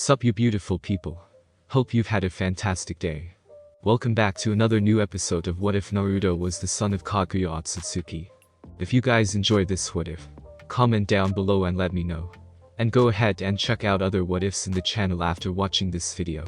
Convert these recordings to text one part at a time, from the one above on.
Sup you beautiful people. Hope you've had a fantastic day. Welcome back to another new episode of What If Naruto Was the Son of Kaguya Otsutsuki. If you guys enjoy this what if, comment down below and let me know. And go ahead and check out other what ifs in the channel after watching this video.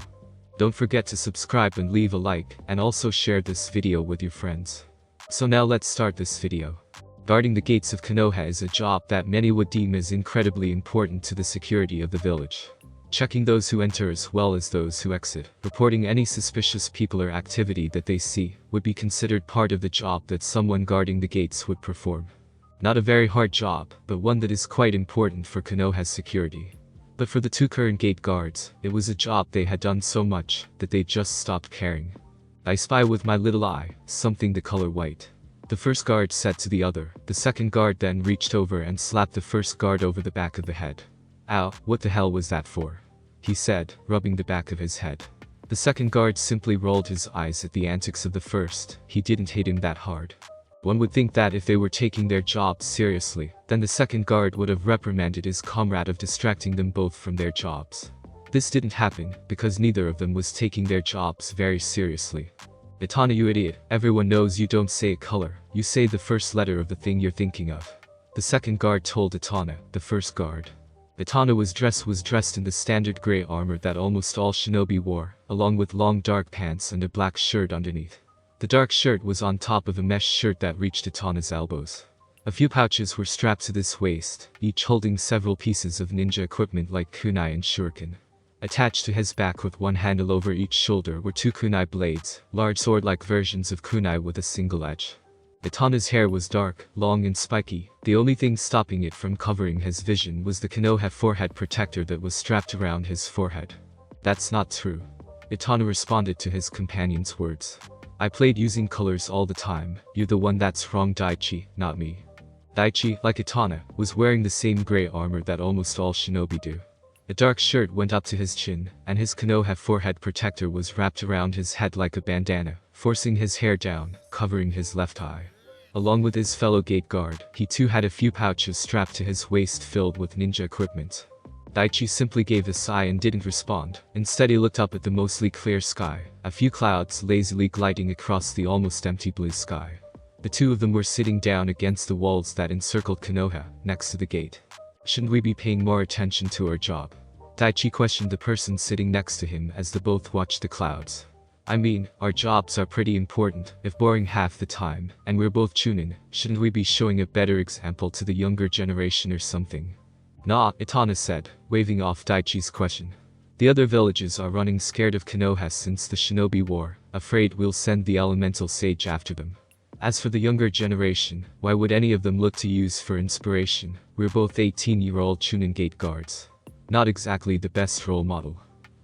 Don't forget to subscribe and leave a like, and also share this video with your friends. So now let's start this video. Guarding the gates of Konoha is a job that many would deem as incredibly important to the security of the village. Checking those who enter as well as those who exit, reporting any suspicious people or activity that they see, would be considered part of the job that someone guarding the gates would perform. Not a very hard job, but one that is quite important for Konoha's security. But for the two current gate guards, it was a job they had done so much, that they just stopped caring. "I spy with my little eye, something the color white," the first guard said to the other. The second guard then reached over and slapped the first guard over the back of the head. "Ow, what the hell was that for?" he said, rubbing the back of his head. The second guard simply rolled his eyes at the antics of the first. He didn't hit him that hard. One would think that if they were taking their jobs seriously, then the second guard would have reprimanded his comrade of distracting them both from their jobs. This didn't happen, because neither of them was taking their jobs very seriously. "Itana, you idiot, everyone knows you don't say a color, you say the first letter of the thing you're thinking of," the second guard told Itana, the first guard. Itana was dressed in the standard grey armor that almost all shinobi wore, along with long dark pants and a black shirt underneath. The dark shirt was on top of a mesh shirt that reached Itana's elbows. A few pouches were strapped to this waist, each holding several pieces of ninja equipment like kunai and shuriken. Attached to his back with one handle over each shoulder were two kunai blades, large sword-like versions of kunai with a single edge. Itana's hair was dark, long and spiky. The only thing stopping it from covering his vision was the Konoha forehead protector that was strapped around his forehead. "That's not true," Itana responded to his companion's words. "I played using colors all the time. You're the one that's wrong, Daichi, not me." Daichi, like Itana, was wearing the same grey armor that almost all shinobi do. A dark shirt went up to his chin, and his Konoha forehead protector was wrapped around his head like a bandana, forcing his hair down, covering his left eye. Along with his fellow gate guard, he too had a few pouches strapped to his waist filled with ninja equipment. Daichi simply gave a sigh and didn't respond. Instead he looked up at the mostly clear sky, a few clouds lazily gliding across the almost empty blue sky. The two of them were sitting down against the walls that encircled Konoha, next to the gate. "Shouldn't we be paying more attention to our job?" Daichi questioned the person sitting next to him as they both watched the clouds. "I mean, our jobs are pretty important, if boring half the time, and we're both chunin. Shouldn't we be showing a better example to the younger generation or something?" "Nah," Itana said, waving off Daichi's question. "The other villages are running scared of Konoha since the shinobi war, afraid we'll send the elemental sage after them. As for the younger generation, why would any of them look to use for inspiration? We're both 18-year-old chunin gate guards. Not exactly the best role model."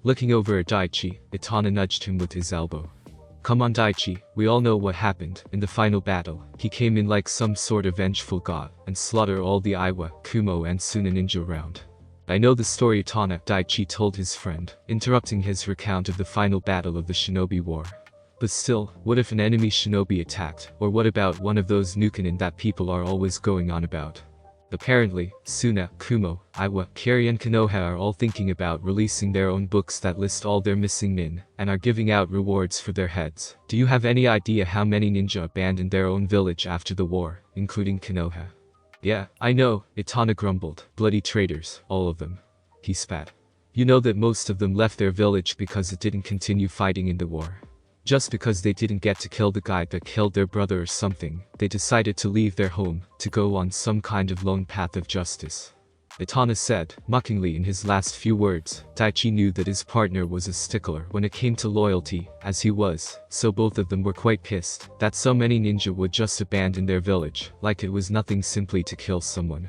Looking over at Daichi, Itana nudged him with his elbow. "Come on Daichi, we all know what happened. In the final battle, he came in like some sort of vengeful god, and slaughtered all the Iwa, Kumo and Suna ninja around." "I know the story Itana," Daichi told his friend, interrupting his recount of the final battle of the shinobi war. "But still, what if an enemy shinobi attacked, or what about one of those Nukenin that people are always going on about? Apparently, Suna, Kumo, Iwa, Kari and Konoha are all thinking about releasing their own books that list all their missing nin, and are giving out rewards for their heads. Do you have any idea how many ninja abandoned their own village after the war, including Konoha?" "Yeah, I know," Itana grumbled. "Bloody traitors, all of them." He spat. "You know that most of them left their village because it didn't continue fighting in the war. Just because they didn't get to kill the guy that killed their brother or something, they decided to leave their home, to go on some kind of lone path of justice," Itana said, mockingly in his last few words. Daichi knew that his partner was a stickler when it came to loyalty, as he was, so both of them were quite pissed that so many ninja would just abandon their village, like it was nothing simply to kill someone.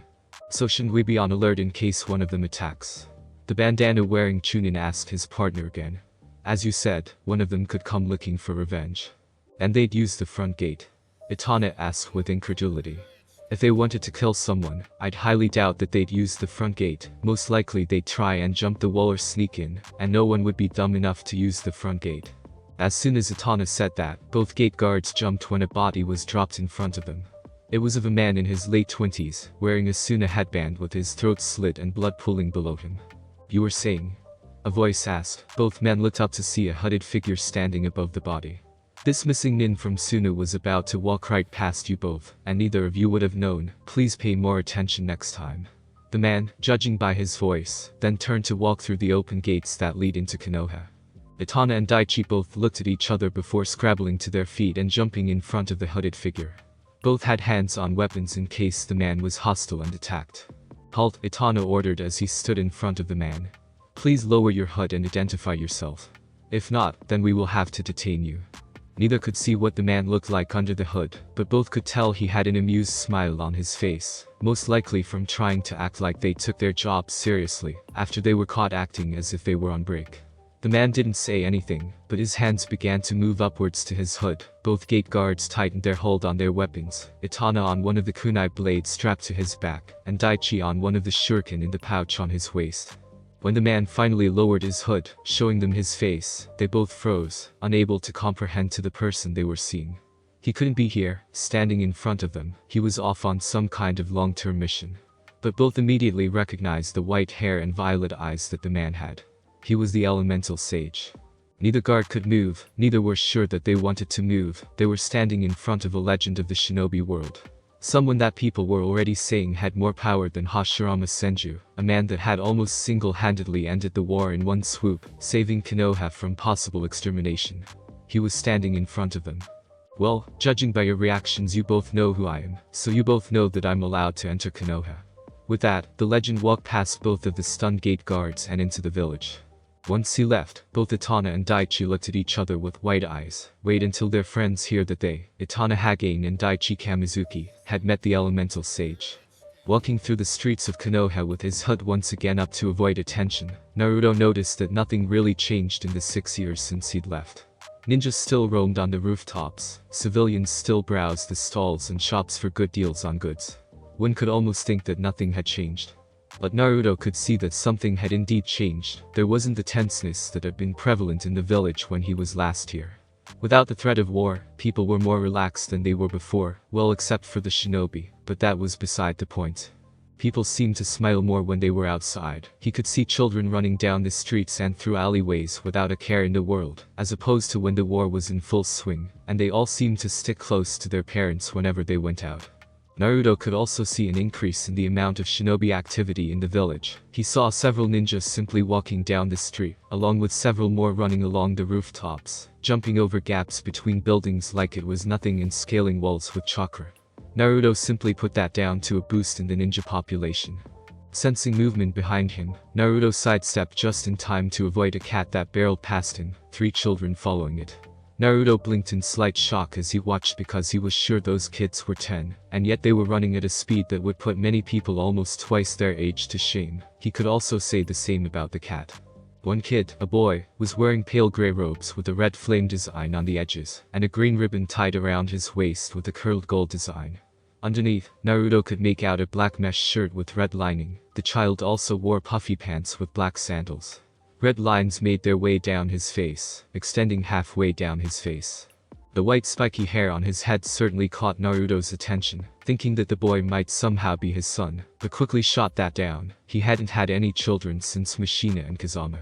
"So shouldn't we be on alert in case one of them attacks?" the bandana-wearing chunin asked his partner again. "As you said, one of them could come looking for revenge. And they'd use the front gate?" Itana asked with incredulity. "If they wanted to kill someone, I'd highly doubt that they'd use the front gate. Most likely they'd try and jump the wall or sneak in, and no one would be dumb enough to use the front gate." As soon as Itana said that, both gate guards jumped when a body was dropped in front of them. It was of a man in his late 20s, wearing a Suna headband with his throat slit and blood pooling below him. "You were saying?" A voice asked. Both men looked up to see a hooded figure standing above the body. This missing nin from Sunu was about to walk right past you both, and neither of you would have known. Please pay more attention next time. The man, judging by his voice, then turned to walk through the open gates that lead into Konoha. Itana and Daichi both looked at each other before scrabbling to their feet and jumping in front of the hooded figure. Both had hands on weapons in case the man was hostile and attacked. Halt, Itana ordered as he stood in front of the man. Please lower your hood and identify yourself. If not, then we will have to detain you. Neither could see what the man looked like under the hood, but both could tell he had an amused smile on his face, most likely from trying to act like they took their job seriously, after they were caught acting as if they were on break. The man didn't say anything, but his hands began to move upwards to his hood. Both gate guards tightened their hold on their weapons, Itana on one of the kunai blades strapped to his back, and Daichi on one of the shuriken in the pouch on his waist. When the man finally lowered his hood, showing them his face, they both froze, unable to comprehend to the person they were seeing. He couldn't be here, standing in front of them. He was off on some kind of long-term mission. But both immediately recognized the white hair and violet eyes that the man had. He was the elemental sage. Neither guard could move, neither were sure that they wanted to move. They were standing in front of a legend of the shinobi world. Someone that people were already saying had more power than Hashirama Senju, a man that had almost single-handedly ended the war in one swoop, saving Konoha from possible extermination. He was standing in front of them. Well, judging by your reactions, you both know who I am, so you both know that I'm allowed to enter Konoha. With that, the legend walked past both of the stunned gate guards and into the village. Once he left, both Itana and Daichi looked at each other with wide eyes. Wait until their friends hear that they, Itana Hagane and Daichi Kamizuki, had met the elemental sage. Walking through the streets of Konoha with his hood once again up to avoid attention, Naruto noticed that nothing really changed in the 6 years since he'd left. Ninjas still roamed on the rooftops, civilians still browsed the stalls and shops for good deals on goods. One could almost think that nothing had changed. But Naruto could see that something had indeed changed. There wasn't the tenseness that had been prevalent in the village when he was last here. Without the threat of war, people were more relaxed than they were before, well except for the shinobi, but that was beside the point. People seemed to smile more when they were outside. He could see children running down the streets and through alleyways without a care in the world, as opposed to when the war was in full swing, and they all seemed to stick close to their parents whenever they went out. Naruto could also see an increase in the amount of shinobi activity in the village. He saw several ninjas simply walking down the street, along with several more running along the rooftops, jumping over gaps between buildings like it was nothing and scaling walls with chakra. Naruto simply put that down to a boost in the ninja population. Sensing movement behind him, Naruto sidestepped just in time to avoid a cat that barreled past him, 3 children following it. Naruto blinked in slight shock as he watched because he was sure those kids were 10, and yet they were running at a speed that would put many people almost twice their age to shame. He could also say the same about the cat. One kid, a boy, was wearing pale gray robes with a red flame design on the edges, and a green ribbon tied around his waist with a curled gold design. Underneath, Naruto could make out a black mesh shirt with red lining. The child also wore puffy pants with black sandals. Red lines made their way down his face, extending halfway down his face. The white spiky hair on his head certainly caught Naruto's attention, thinking that the boy might somehow be his son, but quickly shot that down. He hadn't had any children since Mishina and Kazama.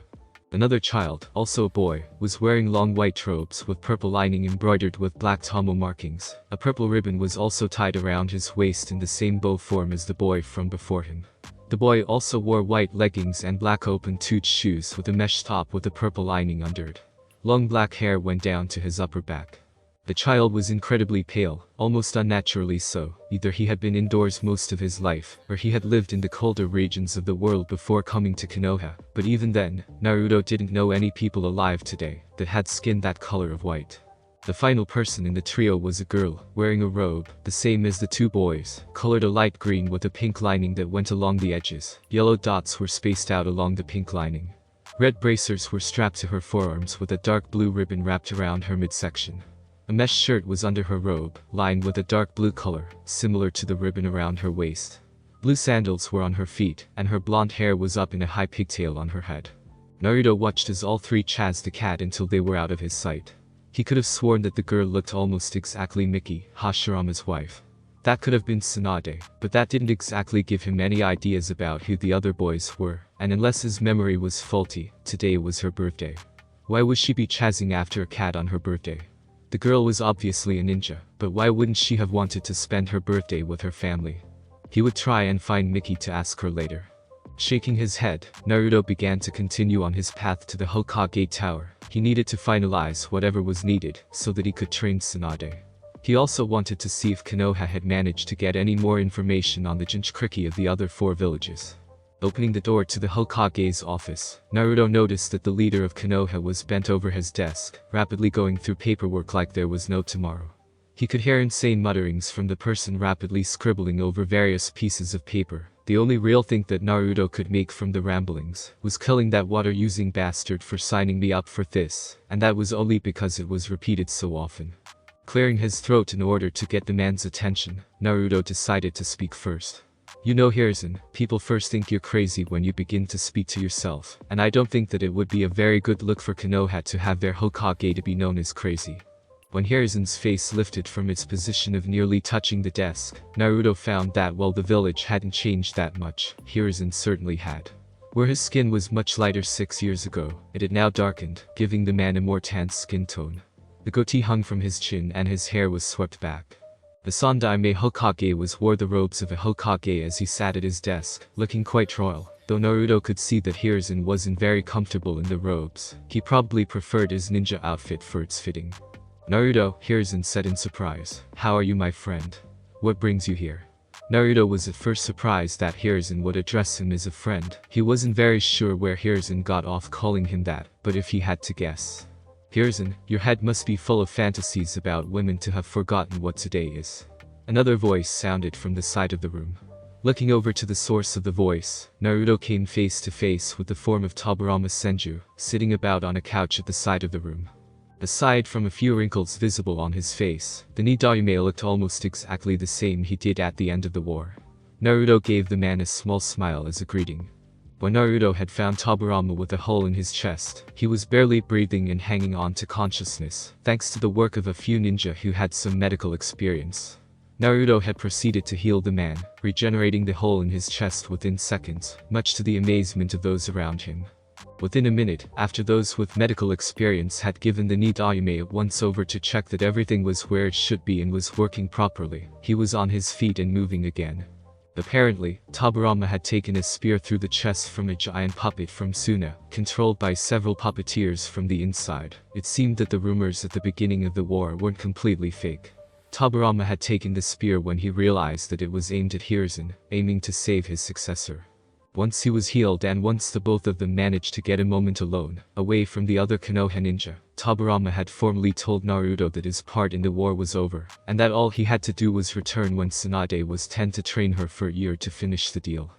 Another child, also a boy, was wearing long white robes with purple lining embroidered with black tomo markings. A purple ribbon was also tied around his waist in the same bow form as the boy from before him. The boy also wore white leggings and black open-toed shoes with a mesh top with a purple lining under it. Long black hair went down to his upper back. The child was incredibly pale, almost unnaturally so. Either he had been indoors most of his life, or he had lived in the colder regions of the world before coming to Konoha. But even then, Naruto didn't know any people alive today that had skin that color of white. The final person in the trio was a girl, wearing a robe, the same as the 2 boys, colored a light green with a pink lining that went along the edges. Yellow dots were spaced out along the pink lining. Red bracers were strapped to her forearms with a dark blue ribbon wrapped around her midsection. A mesh shirt was under her robe, lined with a dark blue color, similar to the ribbon around her waist. Blue sandals were on her feet, and her blonde hair was up in a high pigtail on her head. Naruto watched as all 3 chased the cat until they were out of his sight. He could have sworn that the girl looked almost exactly Miki, Hashirama's wife. That could have been Tsunade, but that didn't exactly give him any ideas about who the other boys were, and unless his memory was faulty, today was her birthday. Why would she be chasing after a cat on her birthday? The girl was obviously a ninja, but why wouldn't she have wanted to spend her birthday with her family? He would try and find Mickey to ask her later. Shaking his head, Naruto began to continue on his path to the Hokage Tower. He needed to finalize whatever was needed so that he could train Tsunade. He also wanted to see if Konoha had managed to get any more information on the Jinchuriki of the other 4 villages. Opening the door to the Hokage's office, Naruto noticed that the leader of Konoha was bent over his desk, rapidly going through paperwork like there was no tomorrow. He could hear insane mutterings from the person rapidly scribbling over various pieces of paper. The only real thing that Naruto could make from the ramblings was killing that water-using bastard for signing me up for this, and that was only because it was repeated so often. Clearing his throat in order to get the man's attention, Naruto decided to speak first. You know, Hiruzen, people first think you're crazy when you begin to speak to yourself, and I don't think that it would be a very good look for Konoha to have their Hokage to be known as crazy. When Hiruzen's face lifted from its position of nearly touching the desk, Naruto found that while the village hadn't changed that much, Hiruzen certainly had. Where his skin was much lighter 6 years ago, it had now darkened, giving the man a more tan skin tone. The goatee hung from his chin and his hair was swept back. The Sandaime Hokage wore the robes of a Hokage as he sat at his desk, looking quite royal. Though Naruto could see that Hiruzen wasn't very comfortable in the robes, he probably preferred his ninja outfit for its fitting. Naruto, Hiruzen said in surprise. How are you, my friend? What brings you here? Naruto was at first surprised that Hiruzen would address him as a friend. He wasn't very sure where Hiruzen got off calling him that, but if he had to guess. Hiruzen, your head must be full of fantasies about women to have forgotten what today is. Another voice sounded from the side of the room. Looking over to the source of the voice, Naruto came face to face with the form of Tobirama Senju, sitting about on a couch at the side of the room. Aside from a few wrinkles visible on his face, the Nidayume looked almost exactly the same he did at the end of the war. Naruto gave the man a small smile as a greeting. When Naruto had found Tobirama with a hole in his chest, he was barely breathing and hanging on to consciousness, thanks to the work of a few ninja who had some medical experience. Naruto had proceeded to heal the man, regenerating the hole in his chest within seconds, much to the amazement of those around him. Within a minute, after those with medical experience had given the Nidayume at once over to check that everything was where it should be and was working properly, he was on his feet and moving again. Apparently, Tobirama had taken a spear through the chest from a giant puppet from Suna, controlled by several puppeteers from the inside. It seemed that the rumors at the beginning of the war weren't completely fake. Tobirama had taken the spear when he realized that it was aimed at Hiruzen, aiming to save his successor. Once he was healed and once the both of them managed to get a moment alone, away from the other Konoha ninja, Tobirama had formally told Naruto that his part in the war was over, and that all he had to do was return when Tsunade was 10 to train her for a year to finish the deal.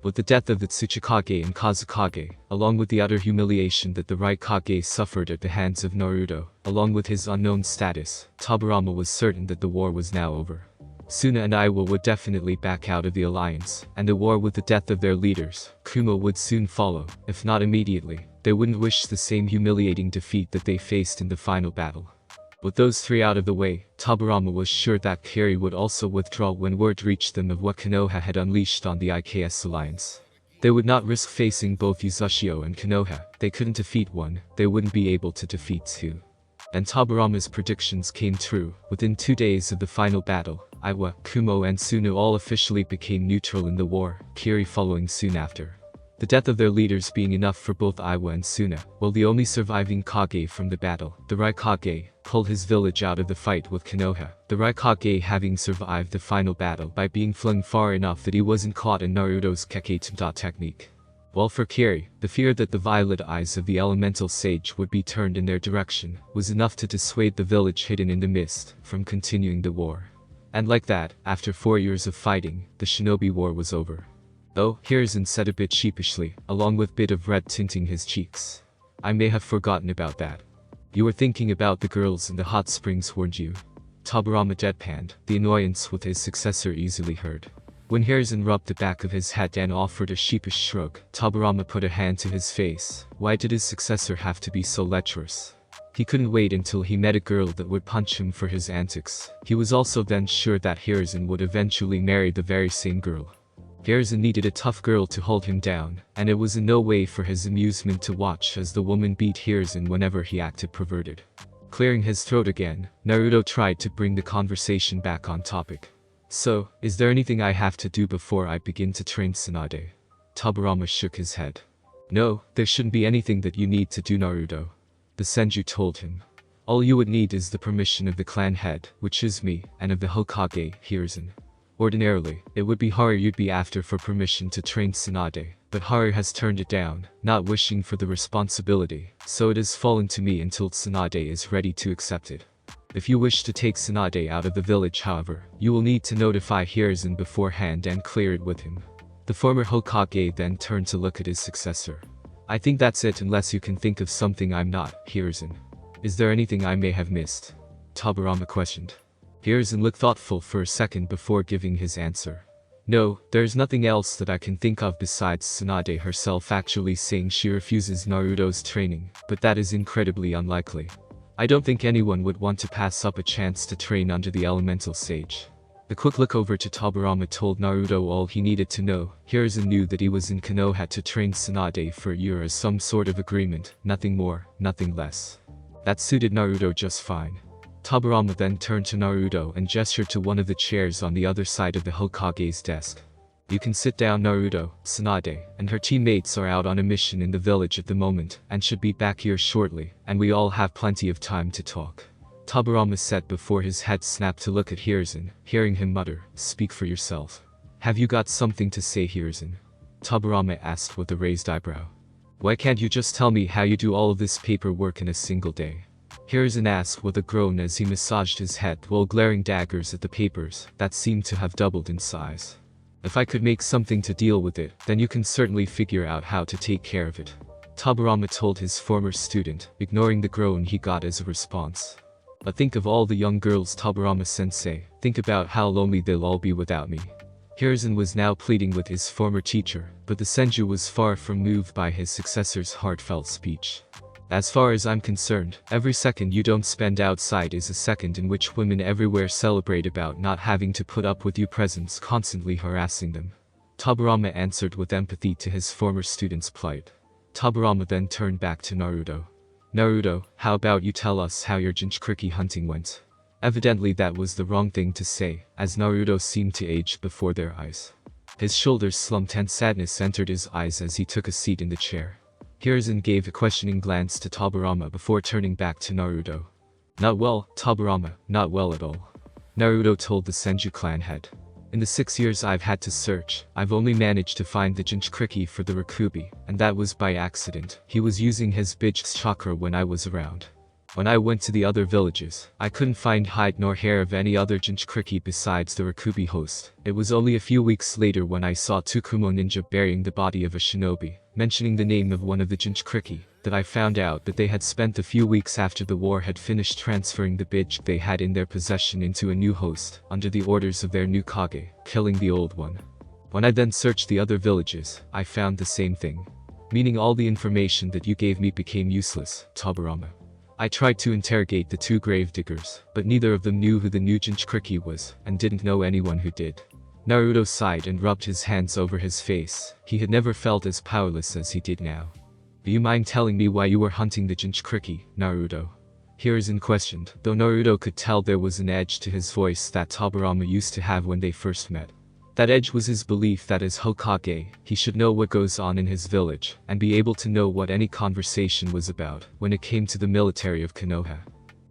With the death of the Tsuchikage and Kazukage, along with the utter humiliation that the Raikage suffered at the hands of Naruto, along with his unknown status, Tobirama was certain that the war was now over. Suna and Iwa would definitely back out of the alliance, and the war with the death of their leaders, Kumo, would soon follow, if not immediately. They wouldn't wish the same humiliating defeat that they faced in the final battle. With those three out of the way, Tobirama was sure that Kiri would also withdraw when word reached them of what Konoha had unleashed on the IKS alliance. They would not risk facing both Uzashio and Konoha. They couldn't defeat one, they wouldn't be able to defeat two. And Tobirama's predictions came true. Within 2 days of the final battle, Iwa, Kumo and Suna all officially became neutral in the war, Kiri following soon after. The death of their leaders being enough for both Iwa and Suna, while the only surviving Kage from the battle, the Raikage, pulled his village out of the fight with Konoha, the Raikage having survived the final battle by being flung far enough that he wasn't caught in Naruto's Keketsuta technique. While for Kiri, the fear that the violet eyes of the elemental sage would be turned in their direction was enough to dissuade the village hidden in the mist from continuing the war. And like that, after 4 years of fighting, the shinobi war was over. Oh, Hiruzen said a bit sheepishly, along with a bit of red tinting his cheeks. I may have forgotten about that. You were thinking about the girls in the hot springs, weren't you? Tobirama deadpanned, the annoyance with his successor easily heard. When Hiruzen rubbed the back of his head and offered a sheepish shrug, Tobirama put a hand to his face. Why did his successor have to be so lecherous? He couldn't wait until he met a girl that would punch him for his antics. He was also then sure that Hiruzen would eventually marry the very same girl. Hiruzen needed a tough girl to hold him down, and it was in no way for his amusement to watch as the woman beat Hiruzen whenever he acted perverted. Clearing his throat again, Naruto tried to bring the conversation back on topic. So, is there anything I have to do before I begin to train Tsunade? Tobirama shook his head. No, there shouldn't be anything that you need to do, Naruto. The Senju told him. All you would need is the permission of the clan head, which is me, and of the Hokage, Hiruzen. Ordinarily, it would be Haru you'd be after for permission to train Tsunade, but Haru has turned it down, not wishing for the responsibility, so it has fallen to me until Tsunade is ready to accept it. If you wish to take Tsunade out of the village, however, you will need to notify Hiruzen beforehand and clear it with him. The former Hokage then turned to look at his successor. I think that's it unless you can think of something I'm not, Hiruzen. Is there anything I may have missed? Tobirama questioned. Hiruzen looked thoughtful for a second before giving his answer. No, there's nothing else that I can think of besides Tsunade herself actually saying she refuses Naruto's training, but that is incredibly unlikely. I don't think anyone would want to pass up a chance to train under the elemental sage. The quick look over to Tobirama told Naruto all he needed to know. Hiruzen knew that he was in Konoha to train Tsunade for a year as some sort of agreement, nothing more, nothing less. That suited Naruto just fine. Tobirama then turned to Naruto and gestured to one of the chairs on the other side of the Hokage's desk. You can sit down, Naruto. Tsunade and her teammates are out on a mission in the village at the moment and should be back here shortly, and we all have plenty of time to talk. Tobirama said before his head snapped to look at Hiruzen, hearing him mutter, "Speak for yourself." Have you got something to say, Hiruzen? Tobirama asked with a raised eyebrow. Why can't you just tell me how you do all of this paperwork in a single day? Hiruzen asked with a groan as he massaged his head while glaring daggers at the papers that seemed to have doubled in size. If I could make something to deal with it, then you can certainly figure out how to take care of it. Tobirama told his former student, ignoring the groan he got as a response. But think of all the young girls, Tobirama-sensei. Think about how lonely they'll all be without me. Hiruzen was now pleading with his former teacher, but the Senju was far from moved by his successor's heartfelt speech. As far as I'm concerned, every second you don't spend outside is a second in which women everywhere celebrate about not having to put up with you presents constantly harassing them. Tobirama answered with empathy to his former student's plight. Tobirama then turned back to Naruto. Naruto, how about you tell us how your Jinchuriki hunting went? Evidently that was the wrong thing to say, as Naruto seemed to age before their eyes. His shoulders slumped and sadness entered his eyes as he took a seat in the chair. Hiruzen gave a questioning glance to Tobirama before turning back to Naruto. Not well, Tobirama, not well at all. Naruto told the Senju clan head. In the 6 years I've had to search, I've only managed to find the Jinchuriki for the Rakubi, and that was by accident. He was using his Bij's chakra when I was around. When I went to the other villages, I couldn't find hide nor hair of any other Jinchuriki besides the Rakubi host. It was only a few weeks later when I saw Tsukumo ninja burying the body of a shinobi, mentioning the name of one of the Jinchuriki, that I found out that they had spent a few weeks after the war had finished transferring the Bij they had in their possession into a new host, under the orders of their new Kage, killing the old one. When I then searched the other villages, I found the same thing. Meaning all the information that you gave me became useless, Tobirama. I tried to interrogate the two gravediggers, but neither of them knew who the new Jinchuriki was, and didn't know anyone who did. Naruto sighed and rubbed his hands over his face. He had never felt as powerless as he did now. Do you mind telling me why you were hunting the Jinchuriki, Naruto? Hiruzen questioned, though Naruto could tell there was an edge to his voice that Tobirama used to have when they first met. That edge was his belief that as Hokage, he should know what goes on in his village, and be able to know what any conversation was about when it came to the military of Konoha.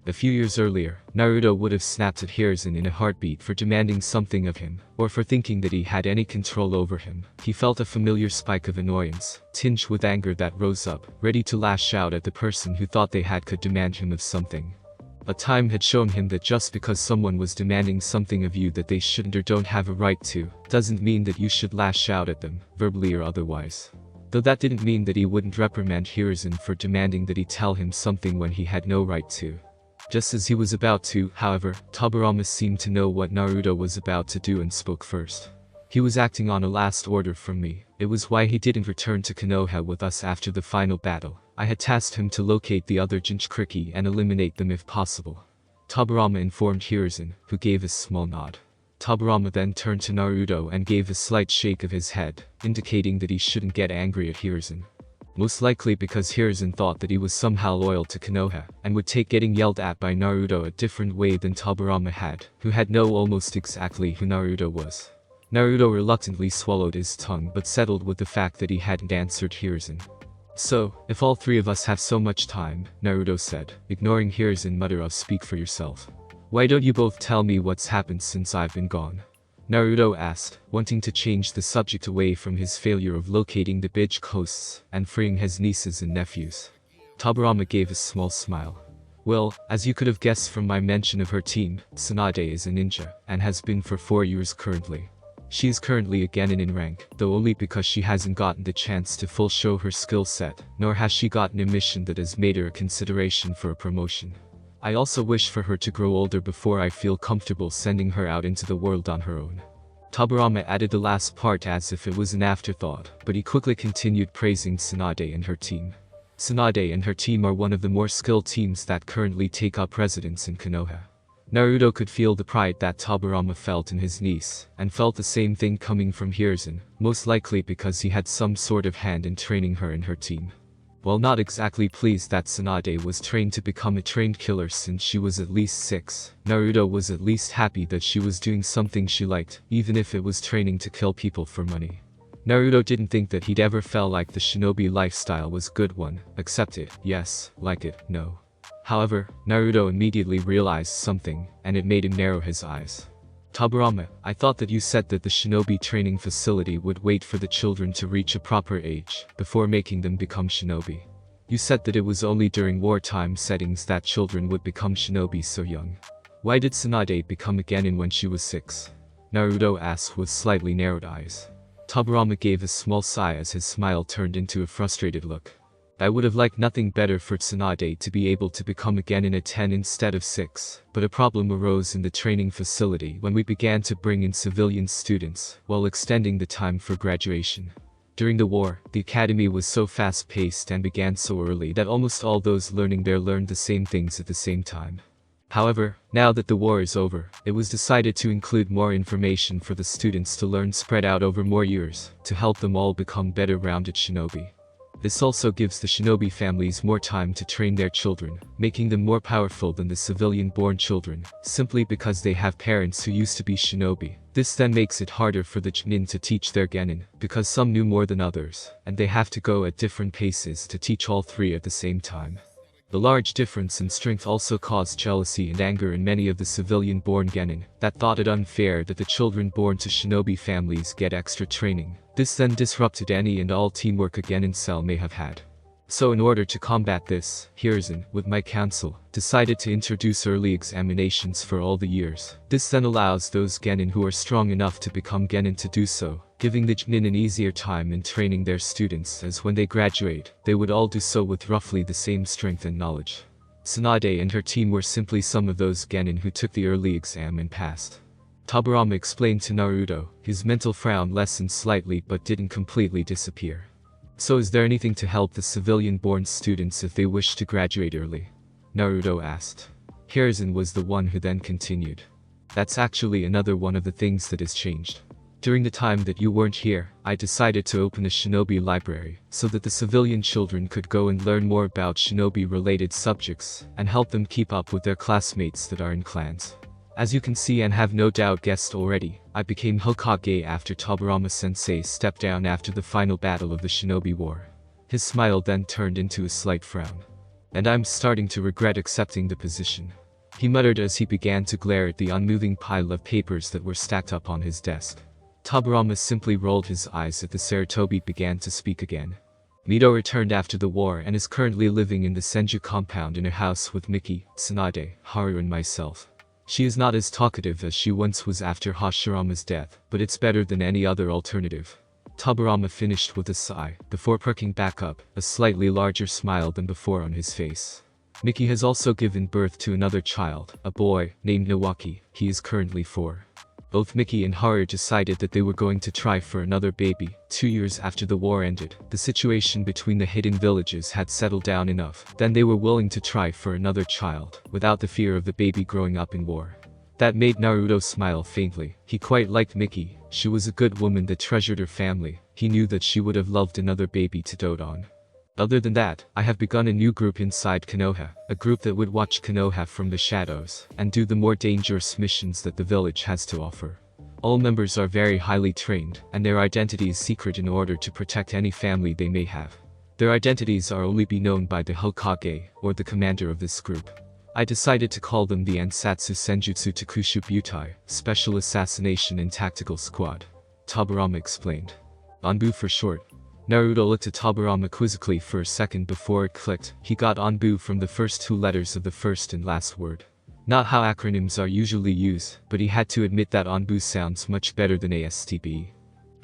A few years earlier, Naruto would have snapped at Hiruzen in a heartbeat for demanding something of him, or for thinking that he had any control over him. He felt a familiar spike of annoyance, tinged with anger that rose up, ready to lash out at the person who thought they could demand him of something. But time had shown him that just because someone was demanding something of you that they shouldn't or don't have a right to, doesn't mean that you should lash out at them, verbally or otherwise. Though that didn't mean that he wouldn't reprimand Hiruzen for demanding that he tell him something when he had no right to. Just as he was about to, however, Tobirama seemed to know what Naruto was about to do and spoke first. He was acting on a last order from me. It was why he didn't return to Konoha with us after the final battle. I had tasked him to locate the other Jinchuriki and eliminate them if possible. Tobirama informed Hiruzen, who gave a small nod. Tobirama then turned to Naruto and gave a slight shake of his head, indicating that he shouldn't get angry at Hiruzen. Most likely because Hiruzen thought that he was somehow loyal to Konoha, and would take getting yelled at by Naruto a different way than Tobirama had, who had known almost exactly who Naruto was. Naruto reluctantly swallowed his tongue but settled with the fact that he hadn't answered Hiruzen. So, if all three of us have so much time, Naruto said, ignoring Hiruzen mutter of speak for yourself. Why don't you both tell me what's happened since I've been gone? Naruto asked, wanting to change the subject away from his failure of locating the Bidge coasts and freeing his nieces and nephews. Tobirama gave a small smile. Well, as you could have guessed from my mention of her team, Tsunade is a ninja, and has been for 4 years currently. She is currently a genin in rank, though only because she hasn't gotten the chance to full show her skill set, nor has she gotten a mission that has made her a consideration for a promotion. I also wish for her to grow older before I feel comfortable sending her out into the world on her own. Tobirama added the last part as if it was an afterthought, but he quickly continued praising Tsunade and her team. Tsunade and her team are one of the more skilled teams that currently take up residence in Konoha. Naruto could feel the pride that Tobirama felt in his niece, and felt the same thing coming from Hiruzen, most likely because he had some sort of hand in training her and her team. While not exactly pleased that Tsunade was trained to become a trained killer since she was at least 6, Naruto was at least happy that she was doing something she liked, even if it was training to kill people for money. Naruto didn't think that he'd ever felt like the shinobi lifestyle was good one, accept it, yes, like it, no. However, Naruto immediately realized something, and it made him narrow his eyes. Tobirama, I thought that you said that the shinobi training facility would wait for the children to reach a proper age, before making them become shinobi. You said that it was only during wartime settings that children would become shinobi so young. Why did Tsunade become a genin when she was 6? Naruto asked with slightly narrowed eyes. Tobirama gave a small sigh as his smile turned into a frustrated look. I would have liked nothing better for Tsunade to be able to become a genin at 10 instead of 6, but a problem arose in the training facility when we began to bring in civilian students, while extending the time for graduation. During the war, the academy was so fast-paced and began so early that almost all those learning there learned the same things at the same time. However, now that the war is over, it was decided to include more information for the students to learn spread out over more years, to help them all become better rounded shinobi. This also gives the shinobi families more time to train their children, making them more powerful than the civilian-born children, simply because they have parents who used to be shinobi. This then makes it harder for the genin to teach their genin, because some knew more than others, and they have to go at different paces to teach all three at the same time. The large difference in strength also caused jealousy and anger in many of the civilian-born genin, that thought it unfair that the children born to shinobi families get extra training. This then disrupted any and all teamwork a genin cell may have had. So in order to combat this, Hiruzen, with my counsel, decided to introduce early examinations for all the years. This then allows those genin who are strong enough to become genin to do so, giving the genin an easier time in training their students, as when they graduate, they would all do so with roughly the same strength and knowledge. Tsunade and her team were simply some of those genin who took the early exam and passed. Tobirama explained to Naruto. His mental frown lessened slightly but didn't completely disappear. So is there anything to help the civilian-born students if they wish to graduate early? Naruto asked. Hiruzen was the one who then continued. That's actually another one of the things that has changed. During the time that you weren't here, I decided to open a shinobi library, so that the civilian children could go and learn more about shinobi-related subjects, and help them keep up with their classmates that are in clans. As you can see and have no doubt guessed already, I became Hokage after Tobirama-sensei stepped down after the final battle of the Shinobi War. His smile then turned into a slight frown. And I'm starting to regret accepting the position. He muttered as he began to glare at the unmoving pile of papers that were stacked up on his desk. Tobirama simply rolled his eyes as the Sarutobi began to speak again. Mito returned after the war and is currently living in the Senju compound in a house with Miki, Tsunade, Haru and myself. She is not as talkative as she once was after Hashirama's death, but it's better than any other alternative. Tobirama finished with a sigh, before perking back up, a slightly larger smile than before on his face. Miki has also given birth to another child, a boy, named Nawaki. He is currently 4. Both Mickey and Haru decided that they were going to try for another baby. 2 years after the war ended, the situation between the hidden villages had settled down enough. Then they were willing to try for another child, without the fear of the baby growing up in war. That made Naruto smile faintly. He quite liked Mickey. She was a good woman that treasured her family. He knew that she would have loved another baby to dote on. Other than that, I have begun a new group inside Konoha, a group that would watch Konoha from the shadows, and do the more dangerous missions that the village has to offer. All members are very highly trained, and their identity is secret in order to protect any family they may have. Their identities are only be known by the Hokage, or the commander of this group. I decided to call them the Ansatsu Senjutsu Takushu Butai, Special Assassination and Tactical Squad. Tobirama explained. Anbu for short. Naruto looked at Tobirama quizzically for a second before it clicked. He got Anbu from the first 2 letters of the first and last word. Not how acronyms are usually used, but he had to admit that Anbu sounds much better than ASTB.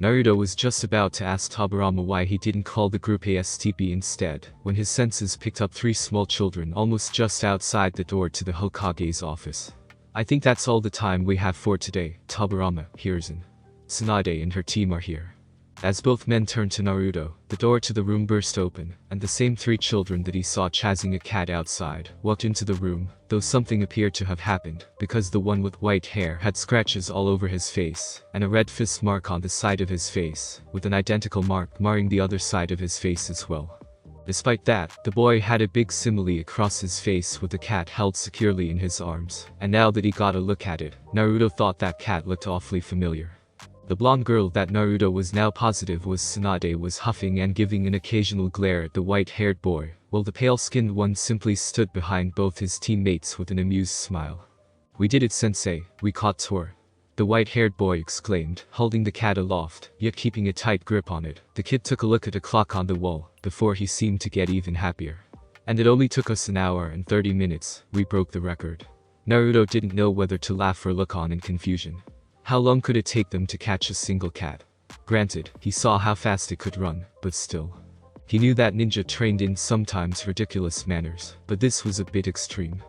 Naruto was just about to ask Tobirama why he didn't call the group ASTB instead, when his senses picked up 3 small children almost just outside the door to the Hokage's office. I think that's all the time we have for today. Tobirama, Hiruzen, Tsunade and her team are here. As both men turned to Naruto, the door to the room burst open, and the same 3 children that he saw chasing a cat outside walked into the room, though something appeared to have happened, because the one with white hair had scratches all over his face, and a red fist mark on the side of his face, with an identical mark marring the other side of his face as well. Despite that, the boy had a big simile across his face with the cat held securely in his arms, and now that he got a look at it, Naruto thought that cat looked awfully familiar. The blonde girl that Naruto was now positive was Tsunade was huffing and giving an occasional glare at the white-haired boy, while the pale-skinned one simply stood behind both his teammates with an amused smile. "We did it, sensei, we caught Tor," the white-haired boy exclaimed, holding the cat aloft, yet keeping a tight grip on it. The kid took a look at a clock on the wall, before he seemed to get even happier. "And it only took us an hour and 30 minutes, we broke the record." Naruto didn't know whether to laugh or look on in confusion. How long could it take them to catch a single cat? Granted, he saw how fast it could run, but still. He knew that ninja trained in sometimes ridiculous manners, but this was a bit extreme.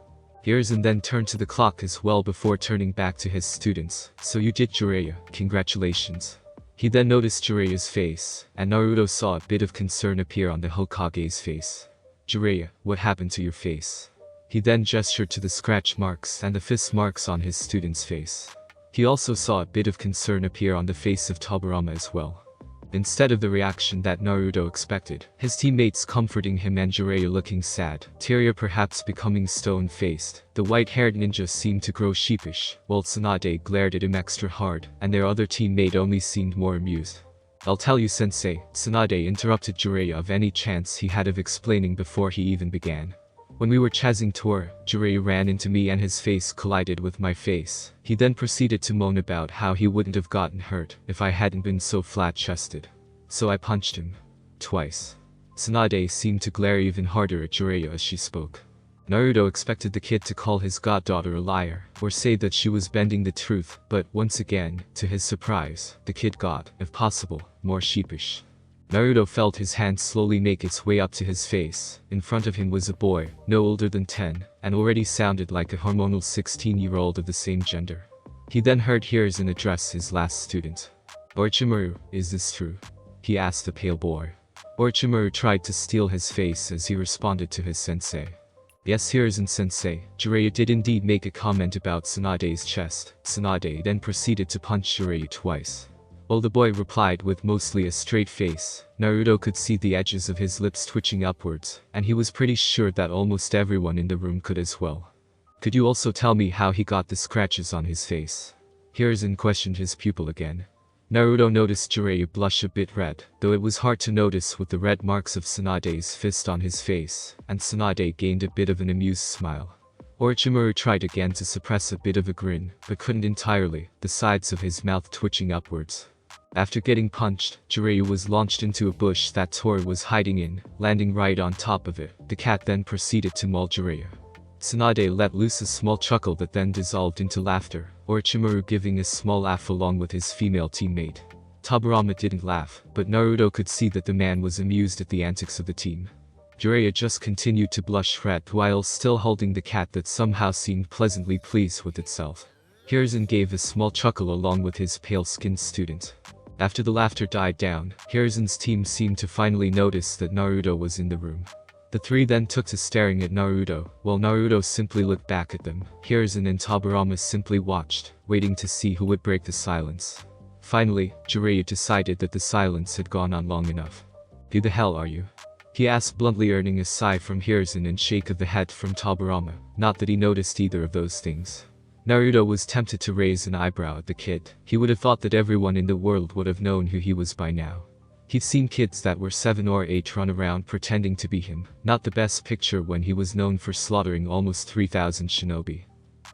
Hiruzen then turned to the clock as well before turning back to his students. "So you did, Jiraiya, congratulations." He then noticed Jiraiya's face, and Naruto saw a bit of concern appear on the Hokage's face. "Jiraiya, what happened to your face?" He then gestured to the scratch marks and the fist marks on his student's face. He also saw a bit of concern appear on the face of Tobirama as well. Instead of the reaction that Naruto expected, his teammates comforting him and Jiraiya looking sad, Jiraiya perhaps becoming stone-faced, the white-haired ninja seemed to grow sheepish, while Tsunade glared at him extra hard, and their other teammate only seemed more amused. "I'll tell you, sensei," Tsunade interrupted Jiraiya of any chance he had of explaining before he even began. "When we were chasing Tor, Jiraiya ran into me and his face collided with my face." He then proceeded to moan about how he wouldn't have gotten hurt if I hadn't been so flat-chested. "So I punched him. Twice." Tsunade seemed to glare even harder at Jiraiya as she spoke. Naruto expected the kid to call his goddaughter a liar, or say that she was bending the truth, but once again, to his surprise, the kid got, if possible, more sheepish. Naruto felt his hand slowly make its way up to his face. In front of him was a boy, no older than 10, and already sounded like a hormonal 16-year-old of the same gender. He then heard Hiruzen address his last student. "Orochimaru, is this true?" he asked the pale boy. Orochimaru tried to steal his face as he responded to his sensei. "Yes, Hiruzen-sensei, Jiraiya did indeed make a comment about Tsunade's chest." Tsunade then proceeded to punch Jiraiya twice. While the boy replied with mostly a straight face, Naruto could see the edges of his lips twitching upwards, and he was pretty sure that almost everyone in the room could as well. "Could you also tell me how he got the scratches on his face?" Hiruzen questioned his pupil again. Naruto noticed Jiraiya blush a bit red, though it was hard to notice with the red marks of Tsunade's fist on his face, and Tsunade gained a bit of an amused smile. Orochimaru tried again to suppress a bit of a grin, but couldn't entirely, the sides of his mouth twitching upwards. After getting punched, Jiraiya was launched into a bush that Tor was hiding in, landing right on top of it. The cat then proceeded to maul Jiraiya. Tsunade let loose a small chuckle that then dissolved into laughter, Orochimaru giving a small laugh along with his female teammate. Tobirama didn't laugh, but Naruto could see that the man was amused at the antics of the team. Jiraiya just continued to blush red while still holding the cat that somehow seemed pleasantly pleased with itself. Hiruzen gave a small chuckle along with his pale-skinned student. After the laughter died down, Hiruzen's team seemed to finally notice that Naruto was in the room. The three then took to staring at Naruto, while Naruto simply looked back at them. Hiruzen and Tobirama simply watched, waiting to see who would break the silence. Finally, Jiraiya decided that the silence had gone on long enough. "Who the hell are you?" he asked bluntly, earning a sigh from Hiruzen and shake of the head from Tobirama. Not that he noticed either of those things. Naruto was tempted to raise an eyebrow at the kid. He would have thought that everyone in the world would have known who he was by now. He'd seen kids that were 7 or 8 run around pretending to be him. Not the best picture when he was known for slaughtering almost 3,000 shinobi.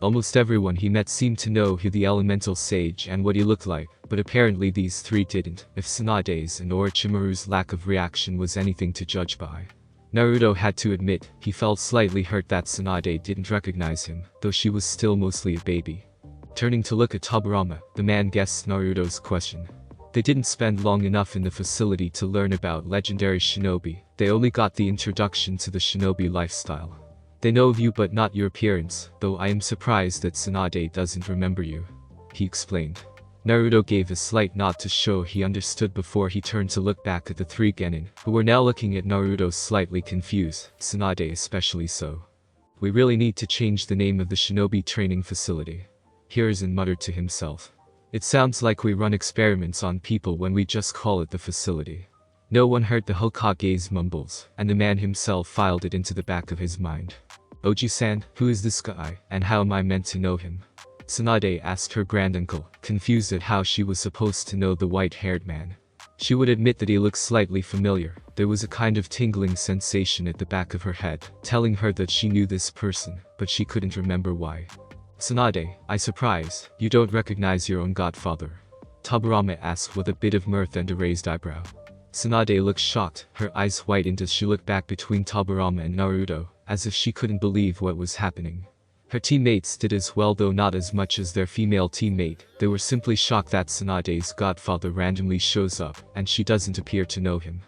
Almost everyone he met seemed to know who the elemental sage and what he looked like, but apparently these three didn't, if Tsunade's and Orochimaru's lack of reaction was anything to judge by. Naruto had to admit, he felt slightly hurt that Tsunade didn't recognize him, though she was still mostly a baby. Turning to look at Tobirama, the man guessed Naruto's question. They didn't spend long enough in the facility to learn about legendary shinobi, they only got the introduction to the shinobi lifestyle. "They know of you but not your appearance, though I am surprised that Tsunade doesn't remember you," he explained. Naruto gave a slight nod to show he understood before he turned to look back at the three genin, who were now looking at Naruto slightly confused, Tsunade especially so. "We really need to change the name of the shinobi training facility," Hiruzen muttered to himself. "It sounds like we run experiments on people when we just call it the facility." No one heard the Hokage's mumbles, and the man himself filed it into the back of his mind. "Oji-san, who is this guy, and how am I meant to know him?" Tsunade asked her granduncle, confused at how she was supposed to know the white-haired man. She would admit that he looked slightly familiar. There was a kind of tingling sensation at the back of her head, telling her that she knew this person, but she couldn't remember why. "Tsunade, I surprise, you don't recognize your own godfather?" Tobirama asked with a bit of mirth and a raised eyebrow. Tsunade looked shocked, her eyes widened as she looked back between Tobirama and Naruto, as if she couldn't believe what was happening. Her teammates did as well, though not as much as their female teammate. They were simply shocked that Tsunade's godfather randomly shows up, and she doesn't appear to know him.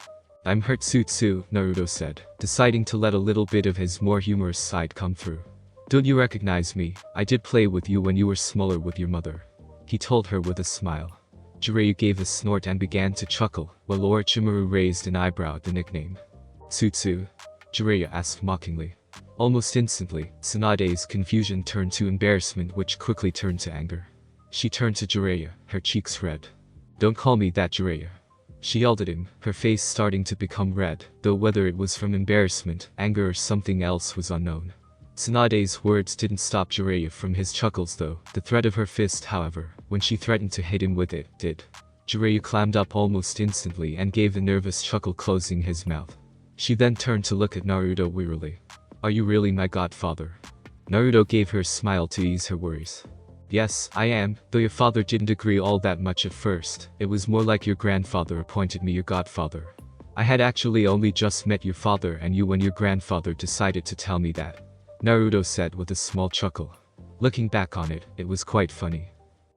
"I'm Ōtsutsuki," Naruto said, deciding to let a little bit of his more humorous side come through. "Don't you recognize me? I did play with you when you were smaller with your mother," he told her with a smile. Jiraiya gave a snort and began to chuckle, while Orochimaru raised an eyebrow at the nickname. "Tsutsu?" Jiraiya asked mockingly. Almost instantly, Tsunade's confusion turned to embarrassment, which quickly turned to anger. She turned to Jiraiya, her cheeks red. "Don't call me that, Jiraiya," she yelled at him, her face starting to become red, though whether it was from embarrassment, anger or something else was unknown. Tsunade's words didn't stop Jiraiya from his chuckles though. The threat of her fist, however, when she threatened to hit him with it, did. Jiraiya clammed up almost instantly and gave a nervous chuckle, closing his mouth. She then turned to look at Naruto wearily. "Are you really my godfather?" Naruto gave her a smile to ease her worries. "Yes, I am, though your father didn't agree all that much at first. It was more like your grandfather appointed me your godfather. I had actually only just met your father and you when your grandfather decided to tell me that," Naruto said with a small chuckle. Looking back on it, it was quite funny.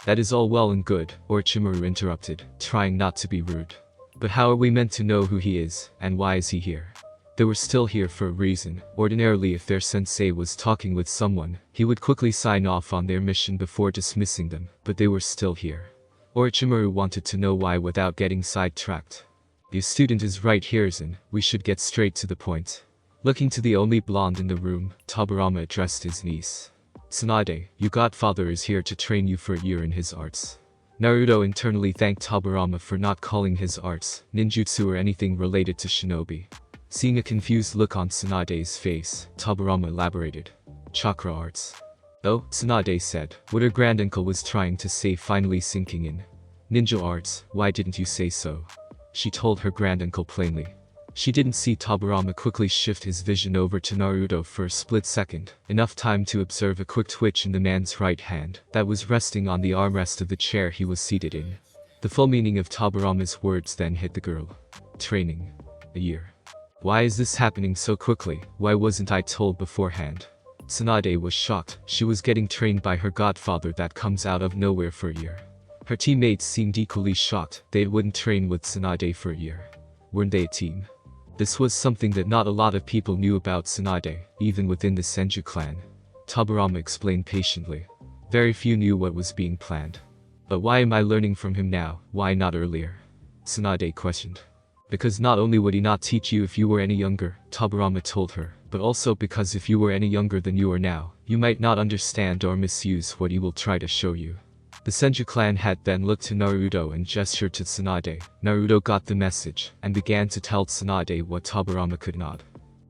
"That is all well and good," Orochimaru interrupted, trying not to be rude. "But how are we meant to know who he is, and why is he here?" They were still here for a reason. Ordinarily, if their sensei was talking with someone, he would quickly sign off on their mission before dismissing them, but they were still here. Orochimaru wanted to know why without getting sidetracked. "Your student is right, Hiruzen. We should get straight to the point." Looking to the only blonde in the room, Tobirama addressed his niece. "Tsunade, your godfather is here to train you for a year in his arts." Naruto internally thanked Tobirama for not calling his arts ninjutsu or anything related to shinobi. Seeing a confused look on Tsunade's face, Tobirama elaborated. "Chakra arts." "Oh," Tsunade said, what her granduncle was trying to say finally sinking in. "Ninja arts, why didn't you say so?" she told her granduncle plainly. She didn't see Tobirama quickly shift his vision over to Naruto for a split second, enough time to observe a quick twitch in the man's right hand that was resting on the armrest of the chair he was seated in. The full meaning of Tobirama's words then hit the girl. "Training. A year. Why is this happening so quickly? Why wasn't I told beforehand?" Tsunade was shocked. She was getting trained by her godfather that comes out of nowhere for a year. Her teammates seemed equally shocked. They wouldn't train with Tsunade for a year. Weren't they a team? This was something that not a lot of people knew about Tsunade, even within the Senju clan. Tobirama explained patiently. Very few knew what was being planned. But why am I learning from him now, why not earlier? Tsunade questioned. Because not only would he not teach you if you were any younger, Tobirama told her, but also because if you were any younger than you are now, you might not understand or misuse what he will try to show you. The Senju clan had then looked to Naruto and gestured to Tsunade. Naruto got the message, and began to tell Tsunade what Tobirama could not.